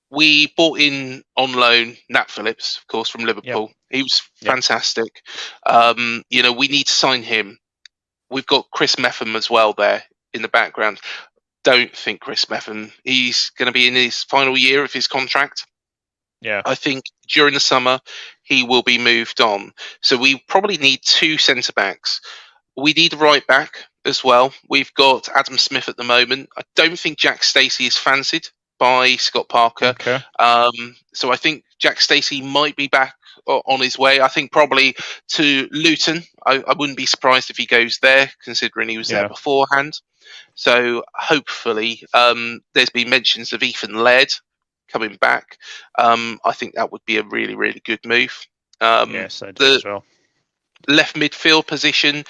We bought in on loan Nat Phillips, of course, from Liverpool. He was fantastic. We need to sign him. We've got Chris Metham as well there in the background. Don't think Chris Metham, he's going to be in his final year of his contract. I think during the summer he will be moved on. So we probably need 2 centre backs. We need a right back as well. We've got Adam Smith at the moment. I don't think Jack Stacey is fancied by Scott Parker. So I think Jack Stacey might be back on his way. I think probably to Luton. I wouldn't be surprised if he goes there, considering he was there beforehand. So hopefully, there's been mentions of Ethan Laird coming back. I think that would be a really, really good move. Yes, I do as well. Left midfield position,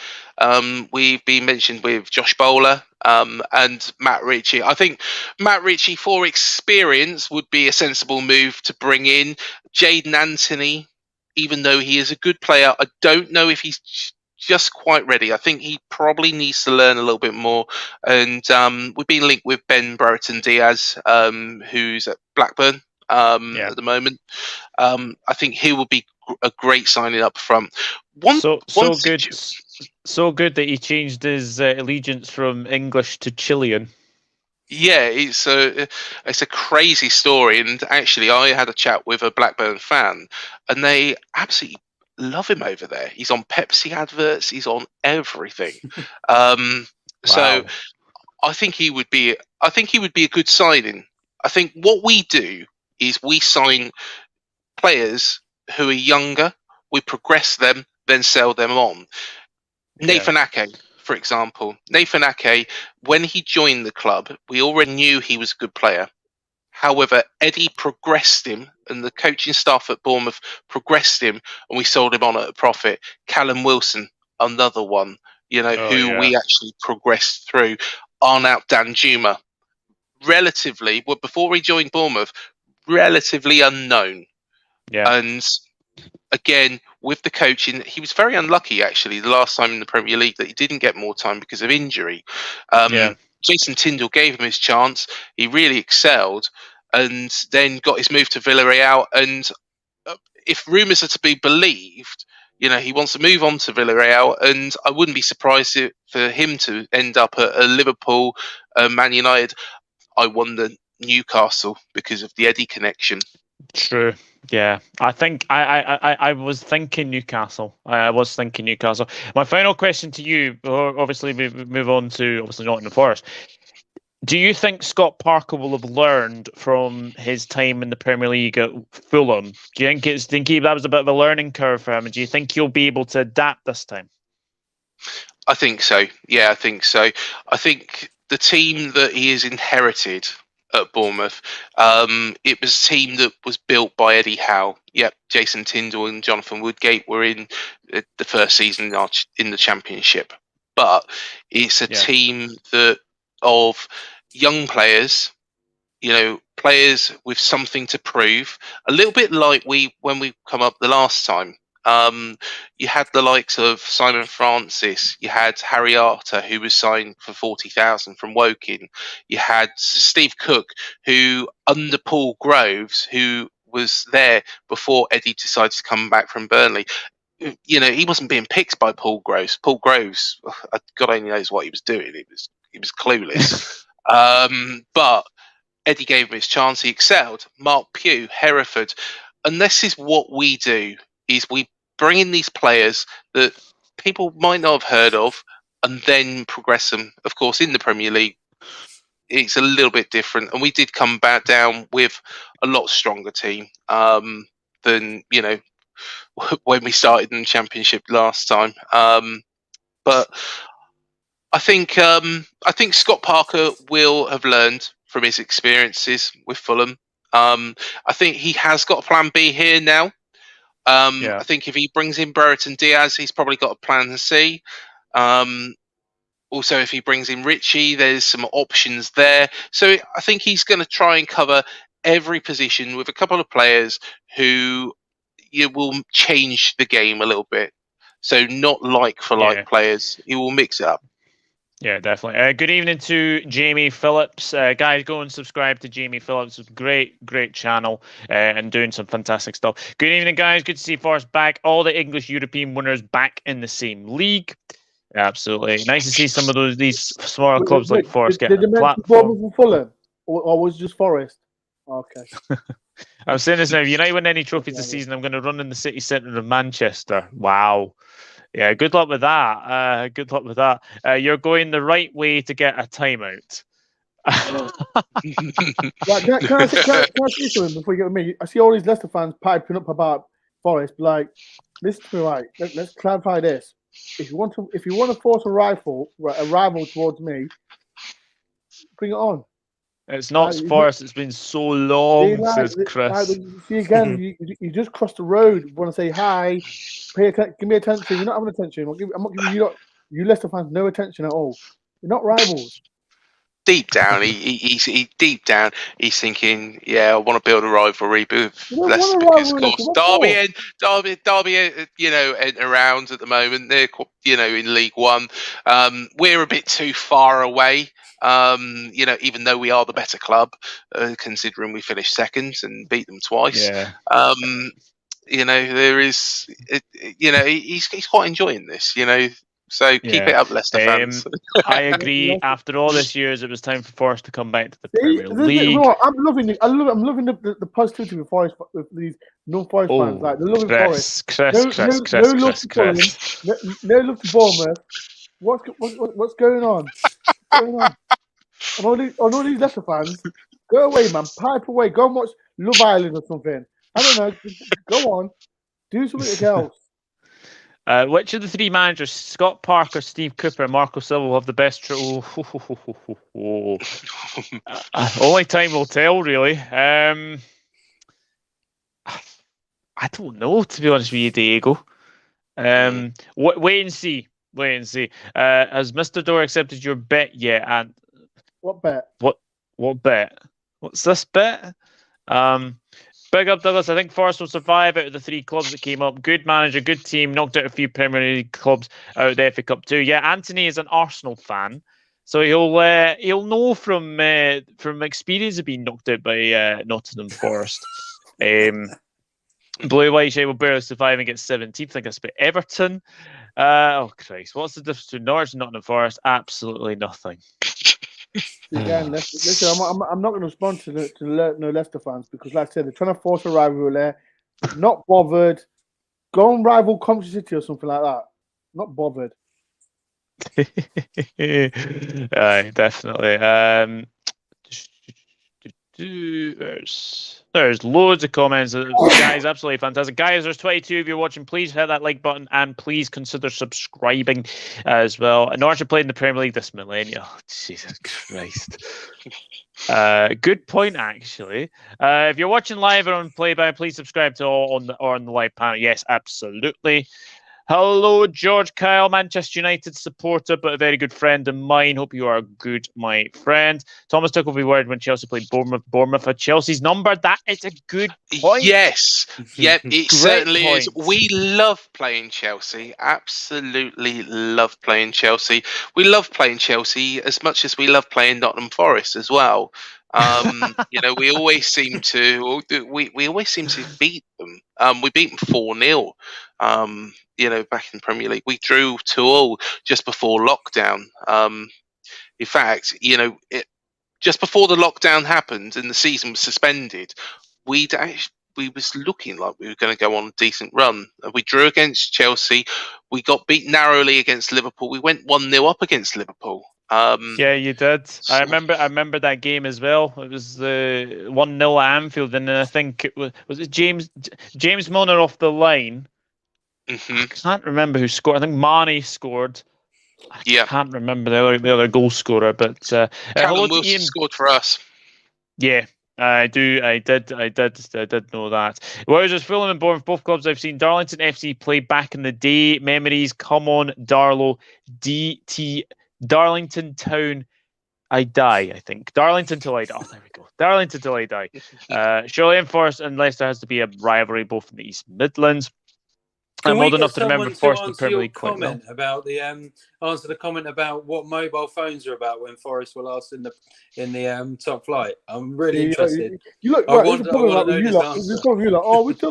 we've been mentioned with Josh Bowler and Matt Ritchie. I think Matt Ritchie, for experience, would be a sensible move to bring in. Jayden Anthony, even though he is a good player, I don't know if he's just quite ready. I think he probably needs to learn a little bit more. And we've been linked with Ben Brereton Diaz, who's at Blackburn at the moment. I think he will be a great signing up front. So good that he changed his allegiance from English to Chilean. Yeah, it's a crazy story, and actually, I had a chat with a Blackburn fan, and they absolutely love him over there. He's on Pepsi adverts. He's on everything. So I think he would be. I think he would be a good signing. I think what we do is we sign players who are younger. We progress them, then sell them on. Nathan Ake, for example. Nathan Ake, when he joined the club, we already knew he was a good player. However, Eddie progressed him, and the coaching staff at Bournemouth progressed him, and we sold him on at a profit. Callum Wilson, another one, we actually progressed through. Arnaut Danjuma, before he joined Bournemouth, relatively unknown. Yeah. And again, with the coaching, he was very unlucky, actually, the last time in the Premier League that he didn't get more time because of injury. Jason Tindall gave him his chance. He really excelled and then got his move to Villarreal. And if rumours are to be believed, he wants to move on to Villarreal. And I wouldn't be surprised for him to end up at Liverpool, Man United. I wonder Newcastle because of the Eddie connection. True. Yeah, I think I was thinking Newcastle. I was thinking Newcastle. My final question to you, obviously we move on to Nottingham Forest. Do you think Scott Parker will have learned from his time in the Premier League at Fulham? Do you think that was a bit of a learning curve for him? And do you think he'll be able to adapt this time? I think so. Yeah, I think so. I think the team that he has inherited at Bournemouth, it was a team that was built by Eddie Howe. Yep, Jason Tindall and Jonathan Woodgate were in the first season in the Championship, but it's a team of young players, players with something to prove. A little bit like when we come up the last time. You had the likes of Simon Francis. You had Harry Arter, who was signed for 40,000 from Woking. You had Steve Cook, who under Paul Groves, who was there before Eddie decided to come back from Burnley. He wasn't being picked by Paul Groves. Paul Groves, God only knows what he was doing. He was clueless. But Eddie gave him his chance. He excelled. Mark Pugh, Hereford. And this is what we do: is we bring in these players that people might not have heard of and then progress them. Of course, in the Premier League, it's a little bit different. And we did come back down with a lot stronger team than, when we started in the Championship last time. But I think Scott Parker will have learned from his experiences with Fulham. I think he has got a plan B here now. I think if he brings in Brereton Diaz, he's probably got a plan C. Also, if he brings in Richie, there's some options there. So I think he's going to try and cover every position with a couple of players who will change the game a little bit. So not like for like players. He will mix it up. Yeah, definitely. Good evening to Jamie Phillips. Guys, go and subscribe to Jamie Phillips. Great channel and doing some fantastic stuff. Good evening, guys. Good to see Forest back. All the English European winners back in the same league. Absolutely. Nice to see some of these smaller clubs like Forest get a platform. Did you mention Fulham? Or was it just Forest? Okay. I'm saying this now. If United win any trophies this season, I'm going to run in the city centre of Manchester. Wow. Yeah, good luck with that. You're going the right way to get a timeout. Can I say something before you get with me? I see all these Leicester fans piping up about Forest. Like, listen to me, right? Let's clarify this. If you want to force a rival towards me, bring it on. It's not Forest. It's been so long, says Chris. See again, you just crossed the road. You want to say hi, give me attention. You're not having attention. I'm not giving you Leicester fans no attention at all. You're not rivals. deep down, he's thinking, yeah, I want to build a rivalry with Leicester because, of course, Derby, you know, ain't around at the moment. They're, you know, in League One. We're a bit too far away. You know, even though we are the better club, considering we finished second and beat them twice. Yeah. You know, there is, you know, he's quite enjoying this. You know. So keep it up, Leicester fans. I agree. After all this years, it was time for Forest to come back to the Premier League. You know, I'm loving it. I'm loving the positivity with Forest, with these non-Forest fans. Like they're loving Forest. No love to Bournemouth. What's going on? And all these Leicester fans, go away, man. Pipe away. Go and watch Love Island or something. I don't know. Go on. Do something else. Which of the three managers, Scott Parker, Steve Cooper, and Marco Silva, will have the best? Only time will tell, really. I don't know, to be honest with you, Diego. Wait and see. Has Mr. Dore accepted your bet yet? And what bet? What bet? What's this bet? Big up, Douglas. I think Forest will survive out of the three clubs that came up. Good manager, good team, knocked out a few Premier League clubs out of the FA Cup too. Yeah, Anthony is an Arsenal fan, so he'll know from experience of being knocked out by Nottingham Forest. Blue White Shade will barely survive and get 17th. I think that's about Everton. Oh Christ, what's the difference between Norwich and Nottingham Forest? Absolutely nothing. Again, listen, I'm not going to respond to no Leicester fans because, like I said, they're trying to force a rivalry there. Not bothered. Go and rival Coventry City or something like that. Not bothered. Definitely. There's loads of comments. Guys, absolutely fantastic. Guys, there's 22 of you watching. Please hit that like button and please consider subscribing as well. And Norwich played in the Premier League this millennium. Oh, Jesus Christ. Good point, actually. If you're watching live or on playback, please subscribe to all on the live panel. Yes, absolutely. Hello, George Kyle, Manchester United supporter, but a very good friend of mine. Hope you are good, my friend. Thomas Tuchel will be worried when Chelsea played Bournemouth. Bournemouth had Chelsea's number. That is a good point. Yes. Yep, it certainly is. We love playing Chelsea. Absolutely love playing Chelsea. We love playing Chelsea as much as we love playing Nottingham Forest as well. You know, we always seem to beat them. We beat them 4-0. You know, back in the Premier League, we drew 2-2 just before lockdown. In fact, you know, just before the lockdown happened and the season was suspended, we was looking like we were going to go on a decent run. We drew against Chelsea. We got beat narrowly against Liverpool. We went 1-0 up against Liverpool. Yeah, you did. I remember that game as well. It was the 1-0 at Anfield, and I think it was it James Milner off the line. Mm-hmm. I can't remember who scored. I think Mane scored. I can't remember the other goal scorer, but Callum Wilson scored for us. Yeah, I did know that. Whereas there's Fulham and Bournemouth, both clubs I've seen Darlington FC play back in the day. Memories, come on, Darlow, DT, Darlington Town. I die, I think. Darlington till I die. Oh, there we go. Darlington till I die. Surely Forest and Leicester has to be a rivalry both in the East Midlands. I'm old enough to remember Forest in the Premier League quite well. About answer the comment about what mobile phones are about when Forest were last in the top flight. I'm really interested. You look. Oh, we talk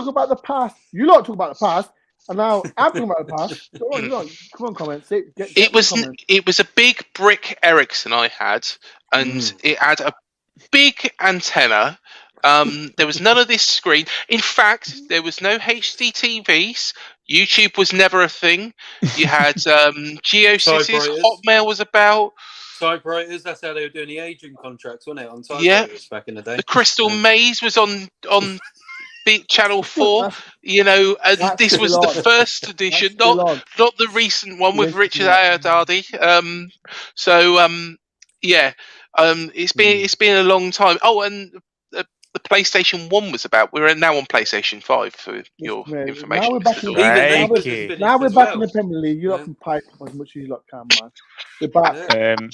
about the past. You lot talk about the past, and now I'm talking about the past. So, come on, comment. It was a big brick Ericsson I had, and it had a big antenna. There was none of this screen. In fact, there was no HD TVs. YouTube was never a thing. You had GeoCities. Hotmail was about. Typewriters. That's how they were doing the agent contracts, wasn't it? On typewriters back in the day. The Crystal Maze was on Channel 4. You know, and this was the first edition, not the recent one with Richard Ayoade. It's been a long time. Oh, and the PlayStation 1 was about. We're now on PlayStation 5 for your information. Now we're back in Mr. Dore. now we're back in the Premier League. You lot can pipe as much as you lot can, man. We're back. We come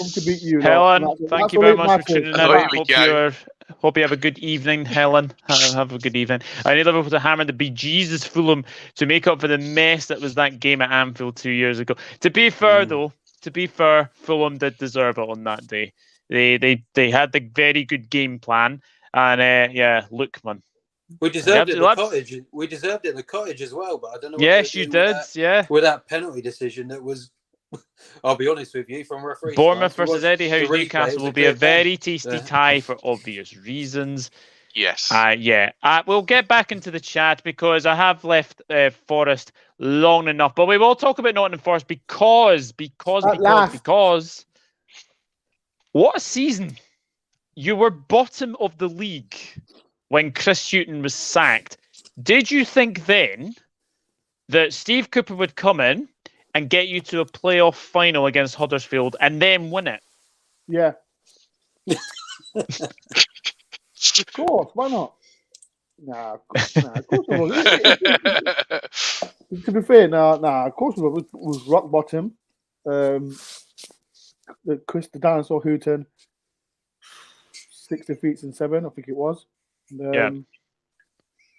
to beat you. Helen, thank you very much for tuning in. Here we go. Hope you have a good evening, Helen. Have a good evening. I need Liverpool to hammer the bejesus Fulham to make up for the mess that was that game at Anfield 2 years ago. To be fair, though, Fulham did deserve it on that day. They had the very good game plan, and look, man. We deserved it in the cottage. We deserved it in the cottage as well, but I don't know. Yes, you did. With that penalty decision, that was. I'll be honest with you, from referee. Bournemouth versus Eddie Howe's Newcastle will be a very tasty tie for obvious reasons. Yes. We'll get back into the chat because I have left Forest long enough, but we will talk about Nottingham Forest because what a season! You were bottom of the league when Chris Hughton was sacked. Did you think then that Steve Cooper would come in and get you to a playoff final against Huddersfield and then win it? Yeah. Of course, why not? Nah, of course not. To be fair, of course we was rock bottom. Chris the Dinosaur Houghton, 6 defeats and 7, I think it was. And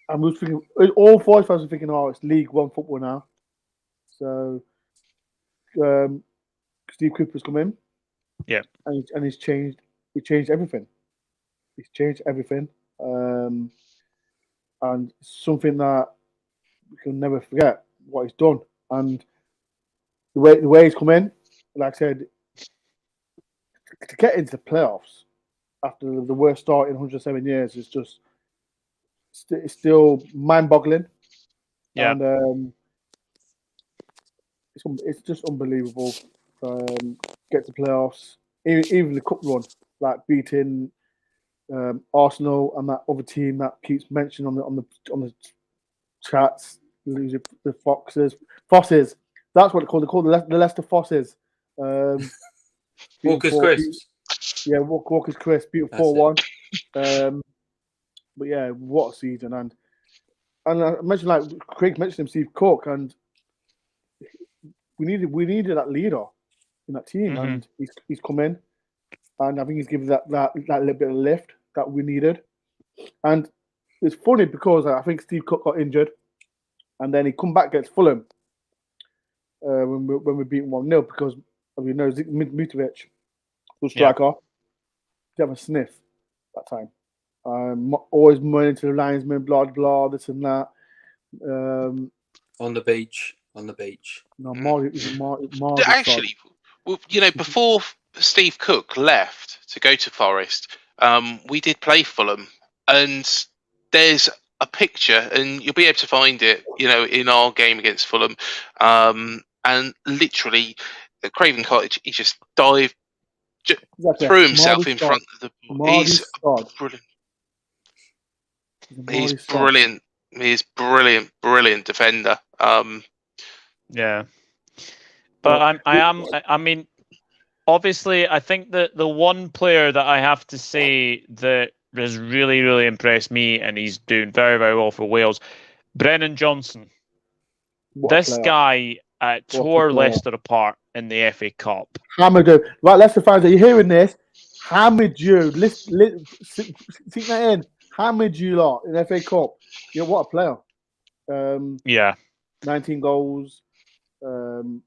we was thinking, all 4 fans were thinking, it's League One football now. So Steve Cooper's come in. Yeah. And he's changed. He changed everything. And something that we can never forget what he's done. And the way he's come in, like I said, to get into the playoffs after the worst start in 107 years is just it's still mind-boggling. Yeah. And it's just unbelievable. Get to playoffs, even the cup run, like beating Arsenal and that other team that keeps mentioned on the chats, the Fosses. That's what they call the Leicester Fosses. Walker's Crisps. Yeah, Walker's Crisps, beat 4-1. But yeah, what a season! And I mentioned, like Craig mentioned him, Steve Cook, and we needed that leader in that team, and he's come in, and I think he's given that little bit of lift that we needed. And it's funny because I think Steve Cook got injured, and then he come back against Fulham when we beat 1-0 because we know Mitrovic was striker. He had a sniff that time. Always moaning to the linesman, blah blah, this and that. On the beach. No, Marty actually, before Steve Cook left to go to Forest, we did play Fulham, and there's a picture, and you'll be able to find it, in our game against Fulham, and literally, at Craven Cottage, he just dived, threw himself in front of the ball. He's brilliant. He's brilliant. He's brilliant defender. Yeah, but I mean, obviously, I think that the one player that I have to say that has really, really impressed me, and he's doing very, very well for Wales, Brennan Johnson. This guy tore Leicester apart in the FA Cup. Hammered you. Right, Leicester fans, are you hearing this? Hammered you. Sink that in. Hammered you lot in the FA Cup. What a player. 19 goals. Young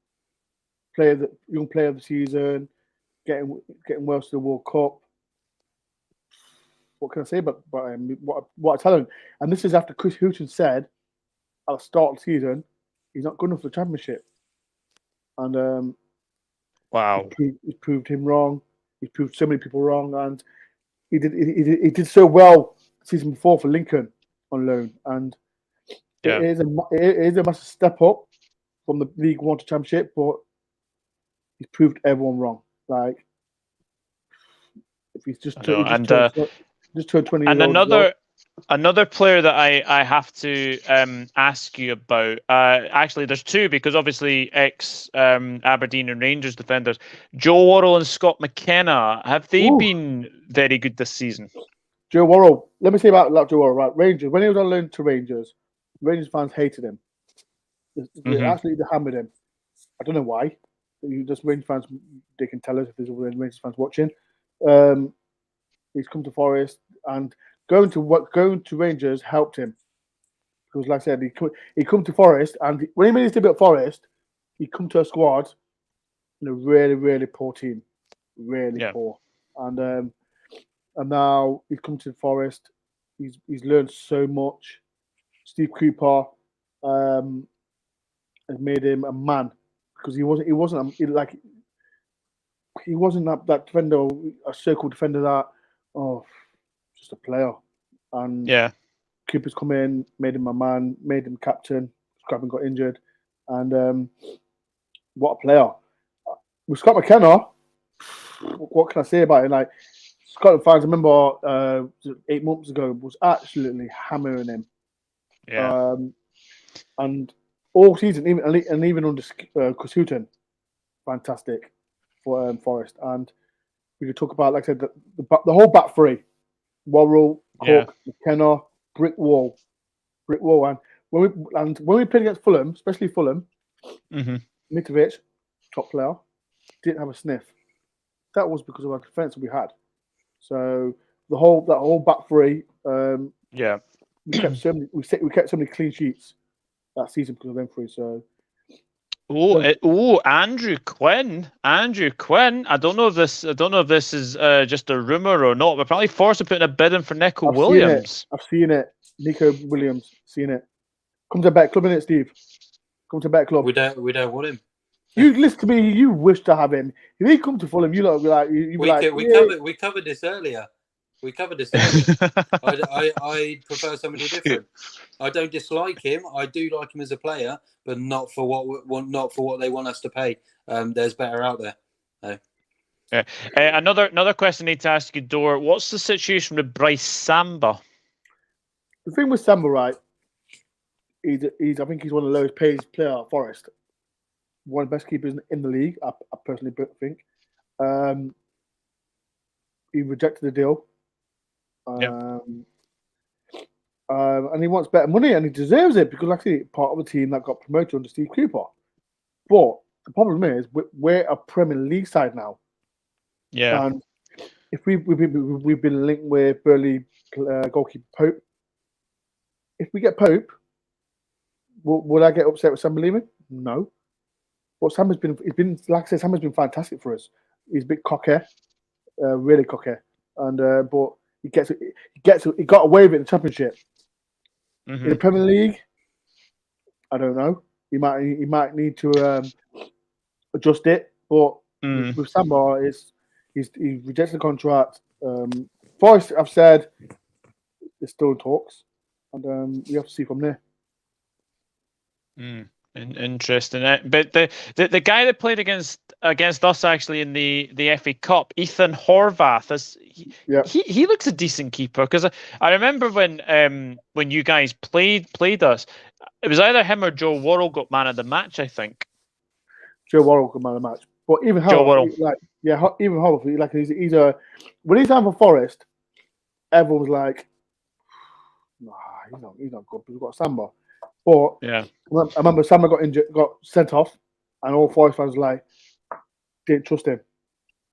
player of the season. Getting Wales to the World Cup. What can I say about him? What a talent. And this is after Chris Hughton said at the start of the season he's not good enough for the Championship. And wow, he proved him wrong. He proved so many people wrong, and he did so well the season before for Lincoln on loan. And it is a massive step up from the League One to Championship, but he's proved everyone wrong. Like if he's just turned 20 and years old. Another player that I have to ask you about, actually there's two, because obviously ex Aberdeen and Rangers defenders, Joe Worrell and Scott McKenna, have they been very good this season? Joe Worrell. Let me say about Joe Worrell. Right, Rangers. When he was on loan to Rangers, Rangers fans hated him. They absolutely hammered him. I don't know why. Just Rangers fans, they can tell us if there's other Rangers fans watching. He's come to Forest, and going to Rangers helped him because, like I said, he come to Forest, and when he made his debut at Forest, he come to a squad in a really, really poor team, really poor, and now he's come to Forest. He's learned so much. Steve Cooper has made him a man because he wasn't that defender, a circle defender that just a player. And Cooper's come in, made him a man, made him captain. Scrapping got injured, and what a player! With Scott McKenna, what can I say about him? Like Scotland fans, I remember 8 months ago was absolutely hammering him. Yeah. And all season, even under Chris Hughton, fantastic for Forest. And we could talk about, like I said, the whole back three: Worrell, Cook, McKenna, brick wall. And when we played against Fulham, especially Fulham, Mitrovic, top player, didn't have a sniff. That was because of our defence we had. So that whole back three, we kept so many clean sheets that season because of them three. So. Andrew Quinn. I don't know if this is just a rumor or not, but apparently Forest are putting a bid in for Nico Williams. I've seen it. Nico Williams, seen it. Come to a bet club, innit, Steve? Come to a bet club. We don't want him. You listen to me. You wish to have him. If he come to Fulham, you lot be like, we covered this earlier. I prefer somebody different. I don't dislike him. I do like him as a player, but not for what they want us to pay. There's better out there. So. Yeah. Another question I need to ask you, Dore. What's the situation with Bryce Samba? The thing with Samba, right? I think he's one of the lowest paid players at Forest. One of the best keepers in the league. I personally think. He rejected the deal. And he wants better money, and he deserves it because actually part of the team that got promoted under Steve Cooper. But the problem is we're a Premier League side now. Yeah. And if we've been linked with Burnley goalkeeper Pope, if we get Pope, would I get upset with Sam leaving? No. But Sam has been like I said, Sam has been fantastic for us. He's a bit cocky, really cocky, and but. He got away with it in the Championship. In the Premier League, I don't know. He might need to adjust it. But with Samba, he rejected the contract. Forest, I've said, there's still talks, and we have to see from there. Interesting, but the guy that played against us actually in the FA Cup, Ethan Horvath, he looks a decent keeper because I remember when you guys played us, it was either him or Joe Worrell got man of the match, I think. Joe Worrell got man of the match, but even Horvath, even Horvath, like he's a when he's down for Forest, everyone was like, nah, he's not good. We've got Samba. But I remember Samba got sent off, and all Forest fans didn't trust him.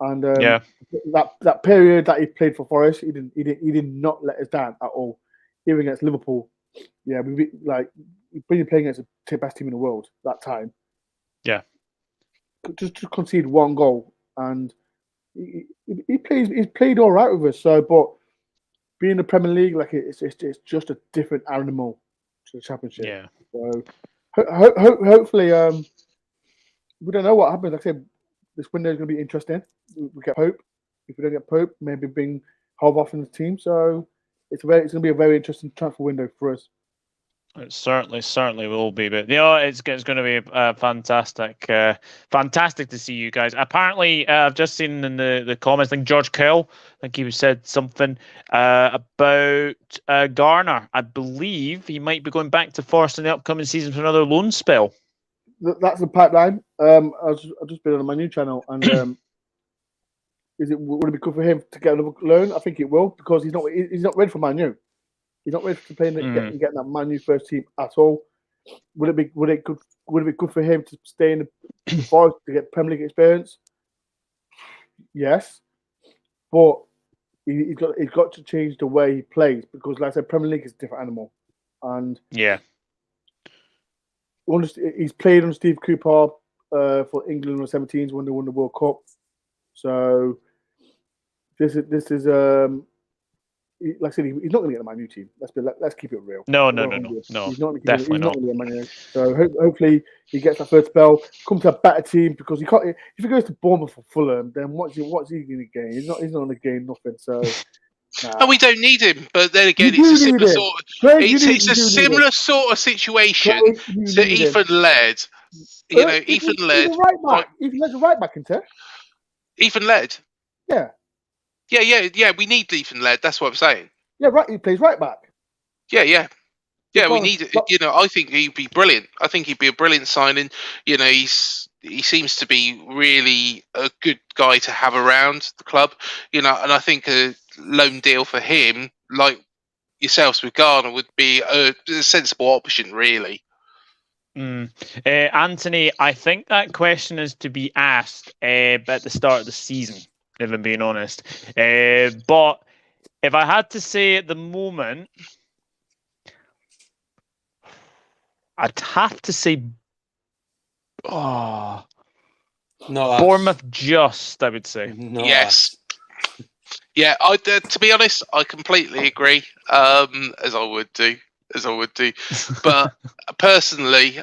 And that period that he played for Forest, he did not let us down at all. Even against Liverpool, we've been playing against the best team in the world that time. Yeah, just to concede one goal, and he's played all right with us. So, but being in the Premier League, it's just a different animal. To the Championship. Yeah. So hopefully, we don't know what happens. Like I said, this window is going to be interesting. We get Pope. If we don't get Pope, maybe bring Horvath in the team. So it's going to be a very interesting transfer window for us. It certainly will be, but it's going to be fantastic to see you guys. Apparently, I've just seen in the comments, I think George Kell, I think he said something about Garner. I believe he might be going back to Forest in the upcoming season for another loan spell. That's the pipeline. I've just been on my new channel, and Would it be good for him to get another loan? I think it will, because he's not ready for Man U. He's not ready to play getting that Man U first team at all. Would it be good for him to stay in the Forest to get Premier League experience? Yes, but he's got to change the way he plays, because, like I said, Premier League is a different animal, and he's played on Steve Cooper for England under 17s when they won the World Cup. So this is like I said, he's not going to get the Man U team. Let's keep it real. No. He's not Definitely not going to get Man U. So hopefully he gets that first spell, comes to a better team, because he can't. If he goes to Bournemouth or Fulham, then what's he going to gain? He's not going to gain nothing. So. And we don't need him, but then again, it's a similar sort of situation to Ethan Laird. Ethan Laird. Ethan Laird's a right back, isn't he? Ethan Laird. Yeah. Yeah. We need Ethan Laird. That's what I'm saying. Yeah, right. He plays right back. Yeah. We need it. I think he'd be brilliant. I think he'd be a brilliant signing. He seems to be really a good guy to have around the club. And I think a loan deal for him, like yourselves with Garner, would be a sensible option, really. Anthony, I think that question is to be asked at the start of the season, if I'm being honest. But if I had to say at the moment, I'd have to say, Bournemouth just, I would say. Yes. Yeah, to be honest, I completely agree, as I would do. But personally,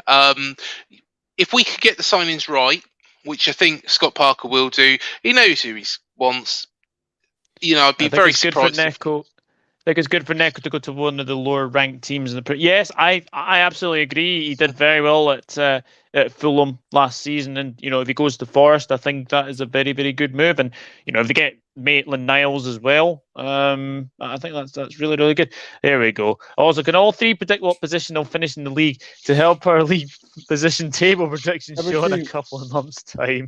if we could get the signings right, which I think Scott Parker will do, he knows who he wants. I'd be very surprised. I think it's good for Neco to go to one of the lower ranked teams in the. Yes, I absolutely agree. He did very well at Fulham last season, and if he goes to Forest, I think that is a very, very good move. And if they get Maitland-Niles as well, I think that's really, really good. There we go. Also, can all three predict what position they'll finish in the league to help our league position table predictions show in a couple of months' time?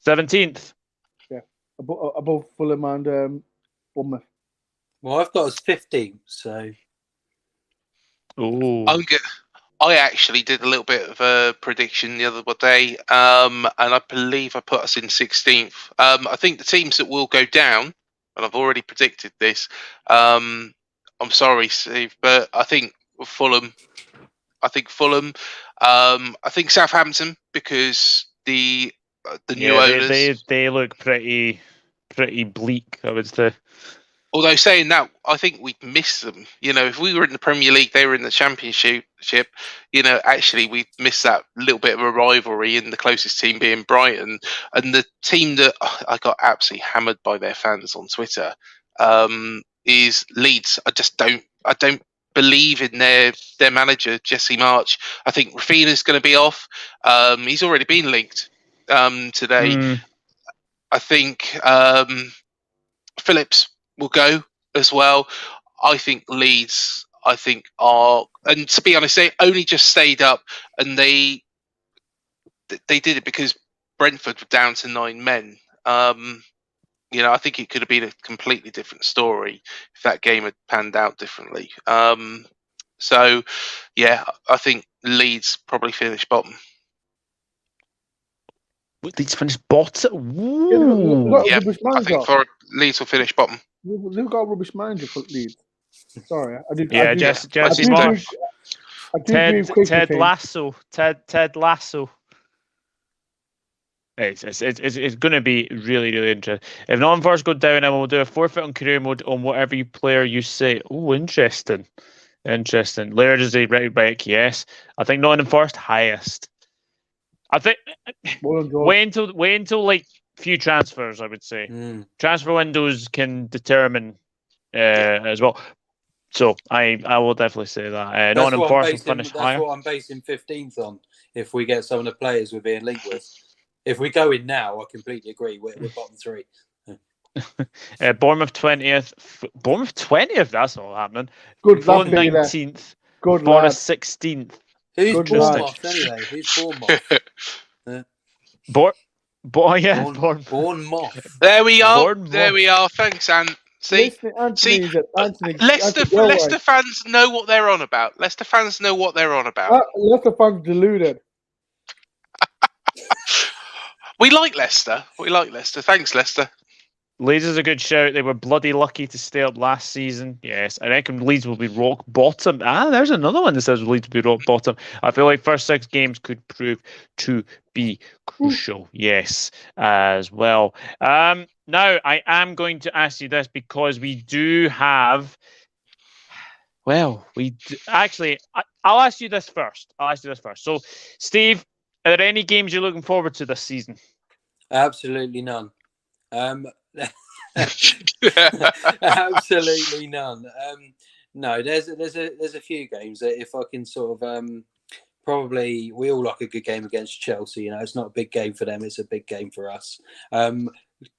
17th. Yeah, above Fulham and Bournemouth. Well, I've got us 15, so. Ooh. I actually did a little bit of a prediction the other day, and I believe I put us in 16th. I think the teams that will go down, and I've already predicted this. I'm sorry, Steve, but I think Fulham. I think Southampton, because the new owners. They look pretty bleak, I would say. Although saying that, I think we'd miss them. If we were in the Premier League, they were in the Championship. Actually, we missed that little bit of a rivalry, and the closest team being Brighton. And the team that I got absolutely hammered by their fans on Twitter is Leeds. I don't believe in their manager, Jesse March. I think Rafinha's going to be off. He's already been linked today. I think Phillips will go as well. I think Leeds, and to be honest, they only just stayed up, and they did it because Brentford were down to 9 men. I think it could have been a completely different story if that game had panned out differently. So, yeah, I think Leeds probably finish bottom. Leeds finish bottom? Yeah, I think Leeds will finish bottom. Who got a rubbish manager for Leeds? Sorry, I do. Yeah, Jesse Marsh. Ted Lasso. Ted Lasso. It's going to be really, really interesting. If Nottingham Forest go down, then we'll do a forfeit on career mode on whatever player you say. Oh, interesting. Laird is a right back, yes. I think Nottingham Forest highest. I think wait until like few transfers, I would say. Transfer windows can determine as well. So I will definitely say that. Nottingham Forest will finish higher. That's what I'm basing 15th on. If we get some of the players we're being linked with, if we go in now, I completely agree. We're bottom 3. Bournemouth 20th. Bournemouth 20th. That's all happening. Good Fulham 19th. Good Bournemouth 16th. Who's Bournemouth anyway? Who's Bournemouth? Bournemouth. There we are. Bournemouth. There we are. Thanks, Anne. See, Anthony, Leicester fans know what they're on about. Leicester fans know what they're on about. Leicester fans deluded. We like Leicester. Thanks, Leicester. Leeds is a good shout. They were bloody lucky to stay up last season. Yes, I reckon Leeds will be rock bottom. There's another one that says Leeds will be rock bottom. I feel like first 6 games could prove to be crucial. Yes, as well. Now, I am going to ask you this because we do have... Actually, I'll ask you this first. So, Steve, are there any games you're looking forward to this season? Absolutely none. Absolutely none. No, there's a few games that if I can sort of probably we all like a good game against Chelsea. You know, it's not a big game for them; it's a big game for us.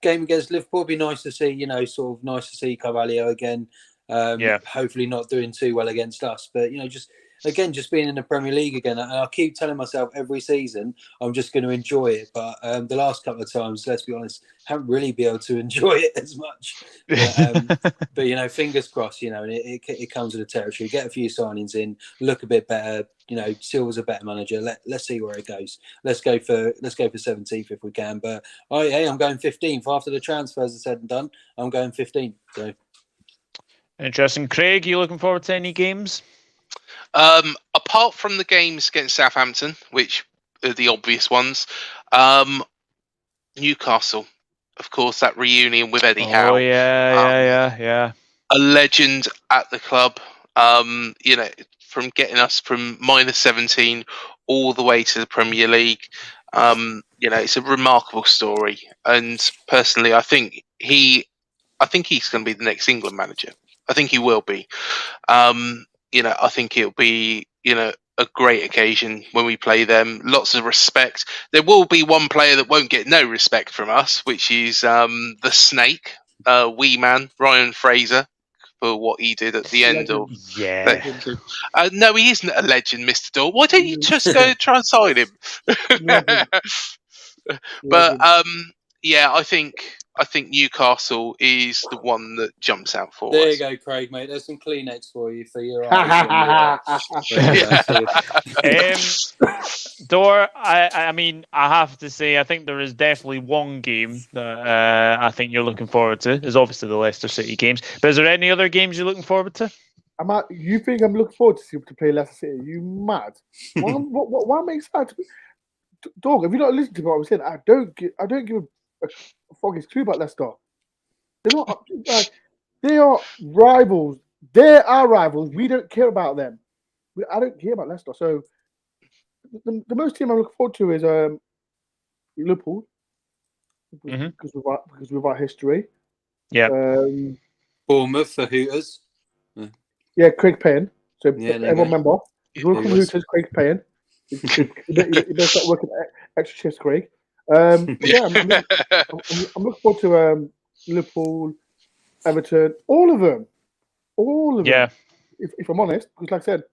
Game against Liverpool would be nice to see. You know, sort of nice to see Carvalho again. Hopefully not doing too well against us, but you know, just being in the Premier League again. And I keep telling myself every season I'm just going to enjoy it, but the last couple of times, let's be honest, haven't really been able to enjoy it as much. But you know, fingers crossed. You know, and it comes with the territory. Get a few signings in, look a bit better. You know, Silva's a better manager. Let's see where it goes. Let's go for 17th if we can. But I'm going 15th after the transfers are said and done. I'm going 15th. So interesting. Craig, you looking forward to any games? Apart from the games against Southampton, which are the obvious ones, Newcastle, of course, that reunion with Eddie Howe. Oh yeah. A legend at the club. You know, from getting us from -17 all the way to the Premier League. You know, it's a remarkable story. And personally, I think he's going to be the next England manager. I think he will be. You know, I think it'll be, you know, a great occasion when we play them. Lots of respect. There will be one player that won't get no respect from us, which is the Snake, wee man, Ryan Fraser, for what he did at the end of... Yeah. No, he isn't a legend, Mr. Dore. Why don't you just go try and sign him? But, yeah, I think Newcastle is the one that jumps out for us. There you go, Craig, mate. There's some Kleenex for your eyes. Dore, I mean, I have to say, I think there is definitely one game that I think you're looking forward to. Is obviously the Leicester City games. But is there any other games you're looking forward to? You think I'm looking forward to play Leicester City? You mad? Why am I excited? Dog, if you don't listen to what I'm saying, I don't give a foggiest clue about Leicester. They're not. They are rivals. They are rivals. We don't care about them. I don't care about Leicester. So the most team I'm looking forward to is Liverpool, because of our history. Yeah. Bournemouth, the Hooters. Yeah, Craig Payne. So everyone remember, welcome Hooters, Craig Payne. You better start working extra shifts, Craig. I'm looking forward to Liverpool, Everton, all of them. Yeah. If I'm honest, because like I said,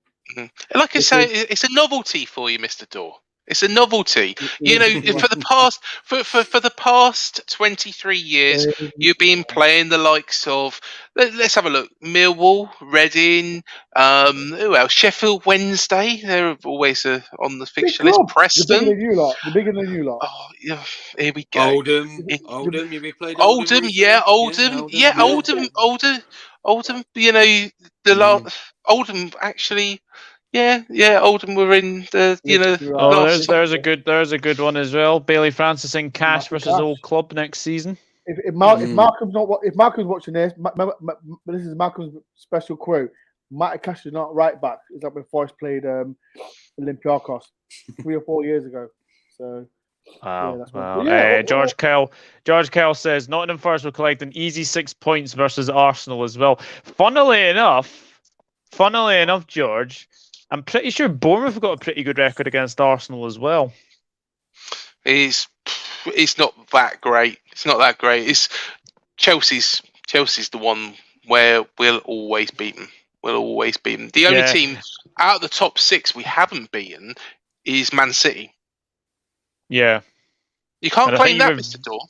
like I say, it's a novelty for you, Mr. Dore. It's a novelty. You know, for the past 23 years, you've been playing the likes of, let's have a look, Millwall, Reading, who else? Sheffield Wednesday. They're always on the fixture list. Preston. The bigger than you lot. Oh, yeah, here we go. Oldham. You've been playing Oldham. Yeah, Oldham. Yeah, Oldham. You know, Oldham actually. Yeah. Oldham were in the, you know. There's a good one as well. Bailey Francis in Cash versus Old Club next season. If Malcolm's watching this, this is Malcolm's special quote. Matty Cash is not right back. It's like when Forest played Olympiacos 3 or 4 years ago. So. George Kell says Nottingham Forest will collect an easy 6 points versus Arsenal as well. Funnily enough, George, I'm pretty sure Bournemouth have got a pretty good record against Arsenal as well. It's not that great. It's not that great. It's Chelsea's the one where we'll always beat them. The only team out of the top 6 we haven't beaten is Man City. Yeah. You can't And I claim think you that, were- Mr. Dore.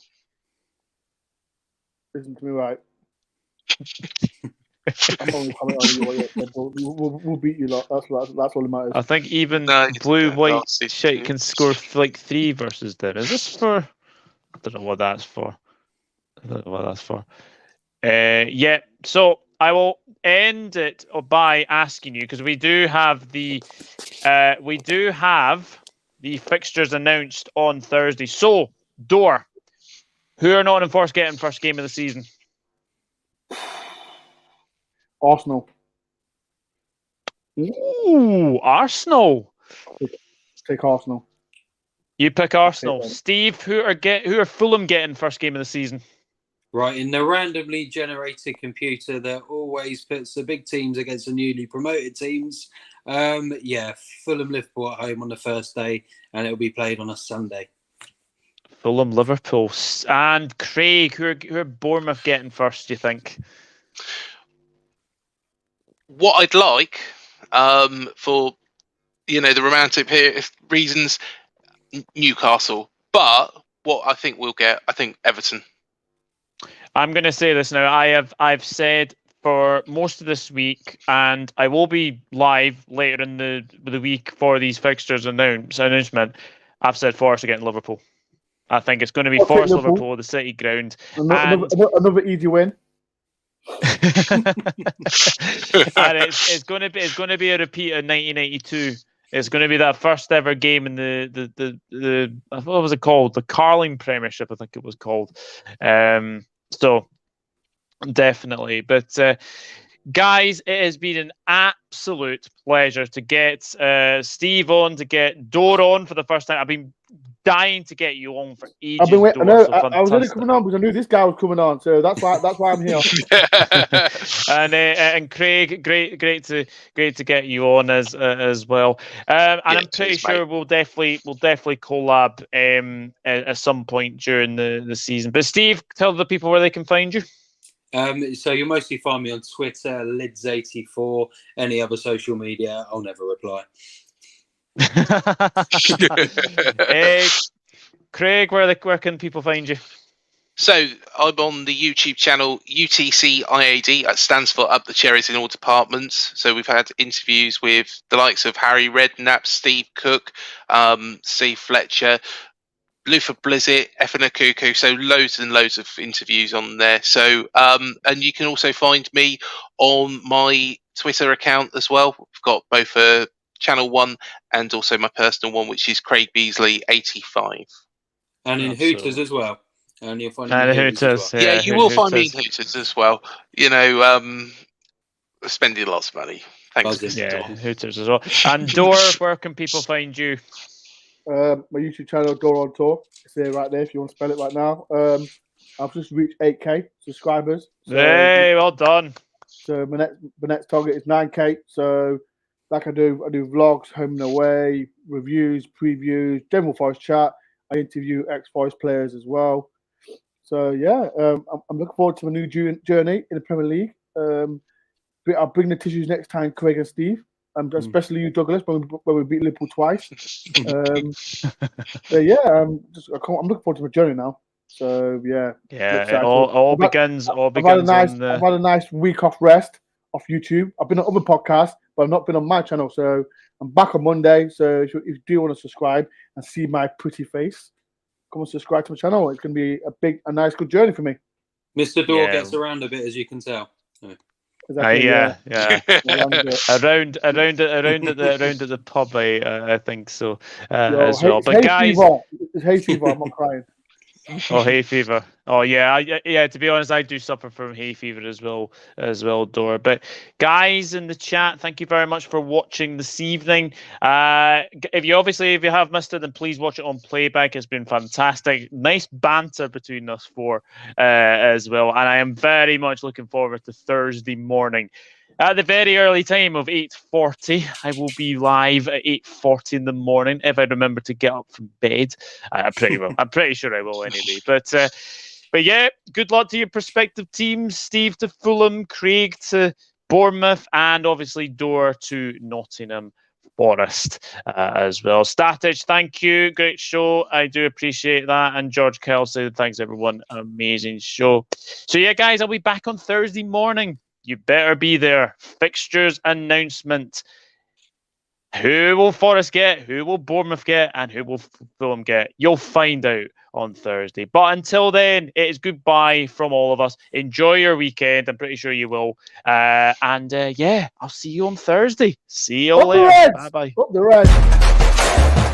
Listen to me right. I'm only comment on what you said, but we'll beat you lot. That's all that matters. I think even No, it's blue, the white last season shit too. can score like 3 versus them. Is this for? I don't know what that's for. I don't know what that's for. Yeah. So I will end it by asking you, because we do have the fixtures announced on Thursday. So Dore, who are Nottingham Forest getting first game of the season? Arsenal. Ooh, Arsenal. Take Arsenal. You pick Arsenal. them. Steve, who are Fulham getting first game of the season? Right, in the randomly generated computer that always puts the big teams against the newly promoted teams. Fulham Liverpool at home on the first day, and it'll be played on a Sunday. Fulham, Liverpool, and Craig. Who are Bournemouth getting first? Do you think? What I'd like, for the romantic reasons, Newcastle. But what I think we'll get, I think Everton. I'm going to say this now. I've said for most of this week, and I will be live later in the week for these fixtures announcement. I've said Forest are getting Liverpool. I think it's going to be Forest Liverpool, the City ground, another easy win. and it's going to be a repeat of 1992. It's going to be that first ever game in the what was it called? The Carling Premiership, I think it was called. So definitely, but guys, it has been an absolute pleasure to get Steve on, to get Dore on for the first time. I've been dying to get you on for ages. I've been waiting. Dore, I was only coming on because I knew this guy was coming on, so that's why I'm here. and Craig, great to get you on as well. And I'm pretty sure we'll definitely collab at some point during the season. But Steve, tell the people where they can find you. So you'll mostly find me on Twitter, Lids84. Any other social media, I'll never reply. Craig, where can people find you? So I'm on the YouTube channel UTCIAD. That stands for Up the Cherries in All Departments. So we've had interviews with the likes of Harry Redknapp, Steve Cook, Steve Fletcher, Luther Blizzard, Effina Cuckoo, so loads and loads of interviews on there. So, and you can also find me on my Twitter account as well. We've got both a channel one and also my personal one, which is Craig Beazley 85. And in Hooters as well. And you'll find me in Hooters. Yeah, you will find me in Hooters as well. Spending lots of money. Thanks. Hooters as well. And Dore, where can people find you? My YouTube channel, Dore on Tour. It's there right there if you want to spell it right now. I've just reached 8K subscribers. So, hey, well done. So my next target is 9K. So like I do vlogs, home and away, reviews, previews, general Forest chat. I interview ex-Forest players as well. So yeah, I'm looking forward to a new journey in the Premier League. I'll bring the tissues next time, Craig and Steve. Especially you, Douglas, when we beat Liverpool twice. I'm looking forward to my journey now. So yeah, it all begins. I've had a nice week off rest off YouTube. I've been on other podcasts, but I've not been on my channel. So I'm back on Monday. So if you do want to subscribe and see my pretty face, come and subscribe to my channel. It's going to be a nice, good journey for me. Mr. Dore gets around a bit, as you can tell. Exactly, around at the pub, I think so as well. But guys, it's hay fever. I'm not crying. Oh, hay fever. Oh, yeah. To be honest, I do suffer from hay fever as well, Dore. But guys in the chat, thank you very much for watching this evening. If you have missed it, then please watch it on playback. It's been fantastic. Nice banter between us four as well. And I am very much looking forward to Thursday morning. At the very early time of 8:40, I will be live at 8:40 in the morning if I remember to get up from bed. I'm pretty sure I will anyway. But yeah, good luck to your prospective teams. Steve to Fulham, Craig to Bournemouth, and obviously Dore to Nottingham Forest as well. Static, thank you. Great show. I do appreciate that. And George Kelsey, thanks everyone. Amazing show. So yeah, guys, I'll be back on Thursday morning. You better be there. Fixtures announcement. Who will Forest get? Who will Bournemouth get? And who will Fulham get? You'll find out on Thursday. But until then, it is goodbye from all of us. Enjoy your weekend. I'm pretty sure you will. Yeah, I'll see you on Thursday. See you later. Bye-bye. Up the Reds.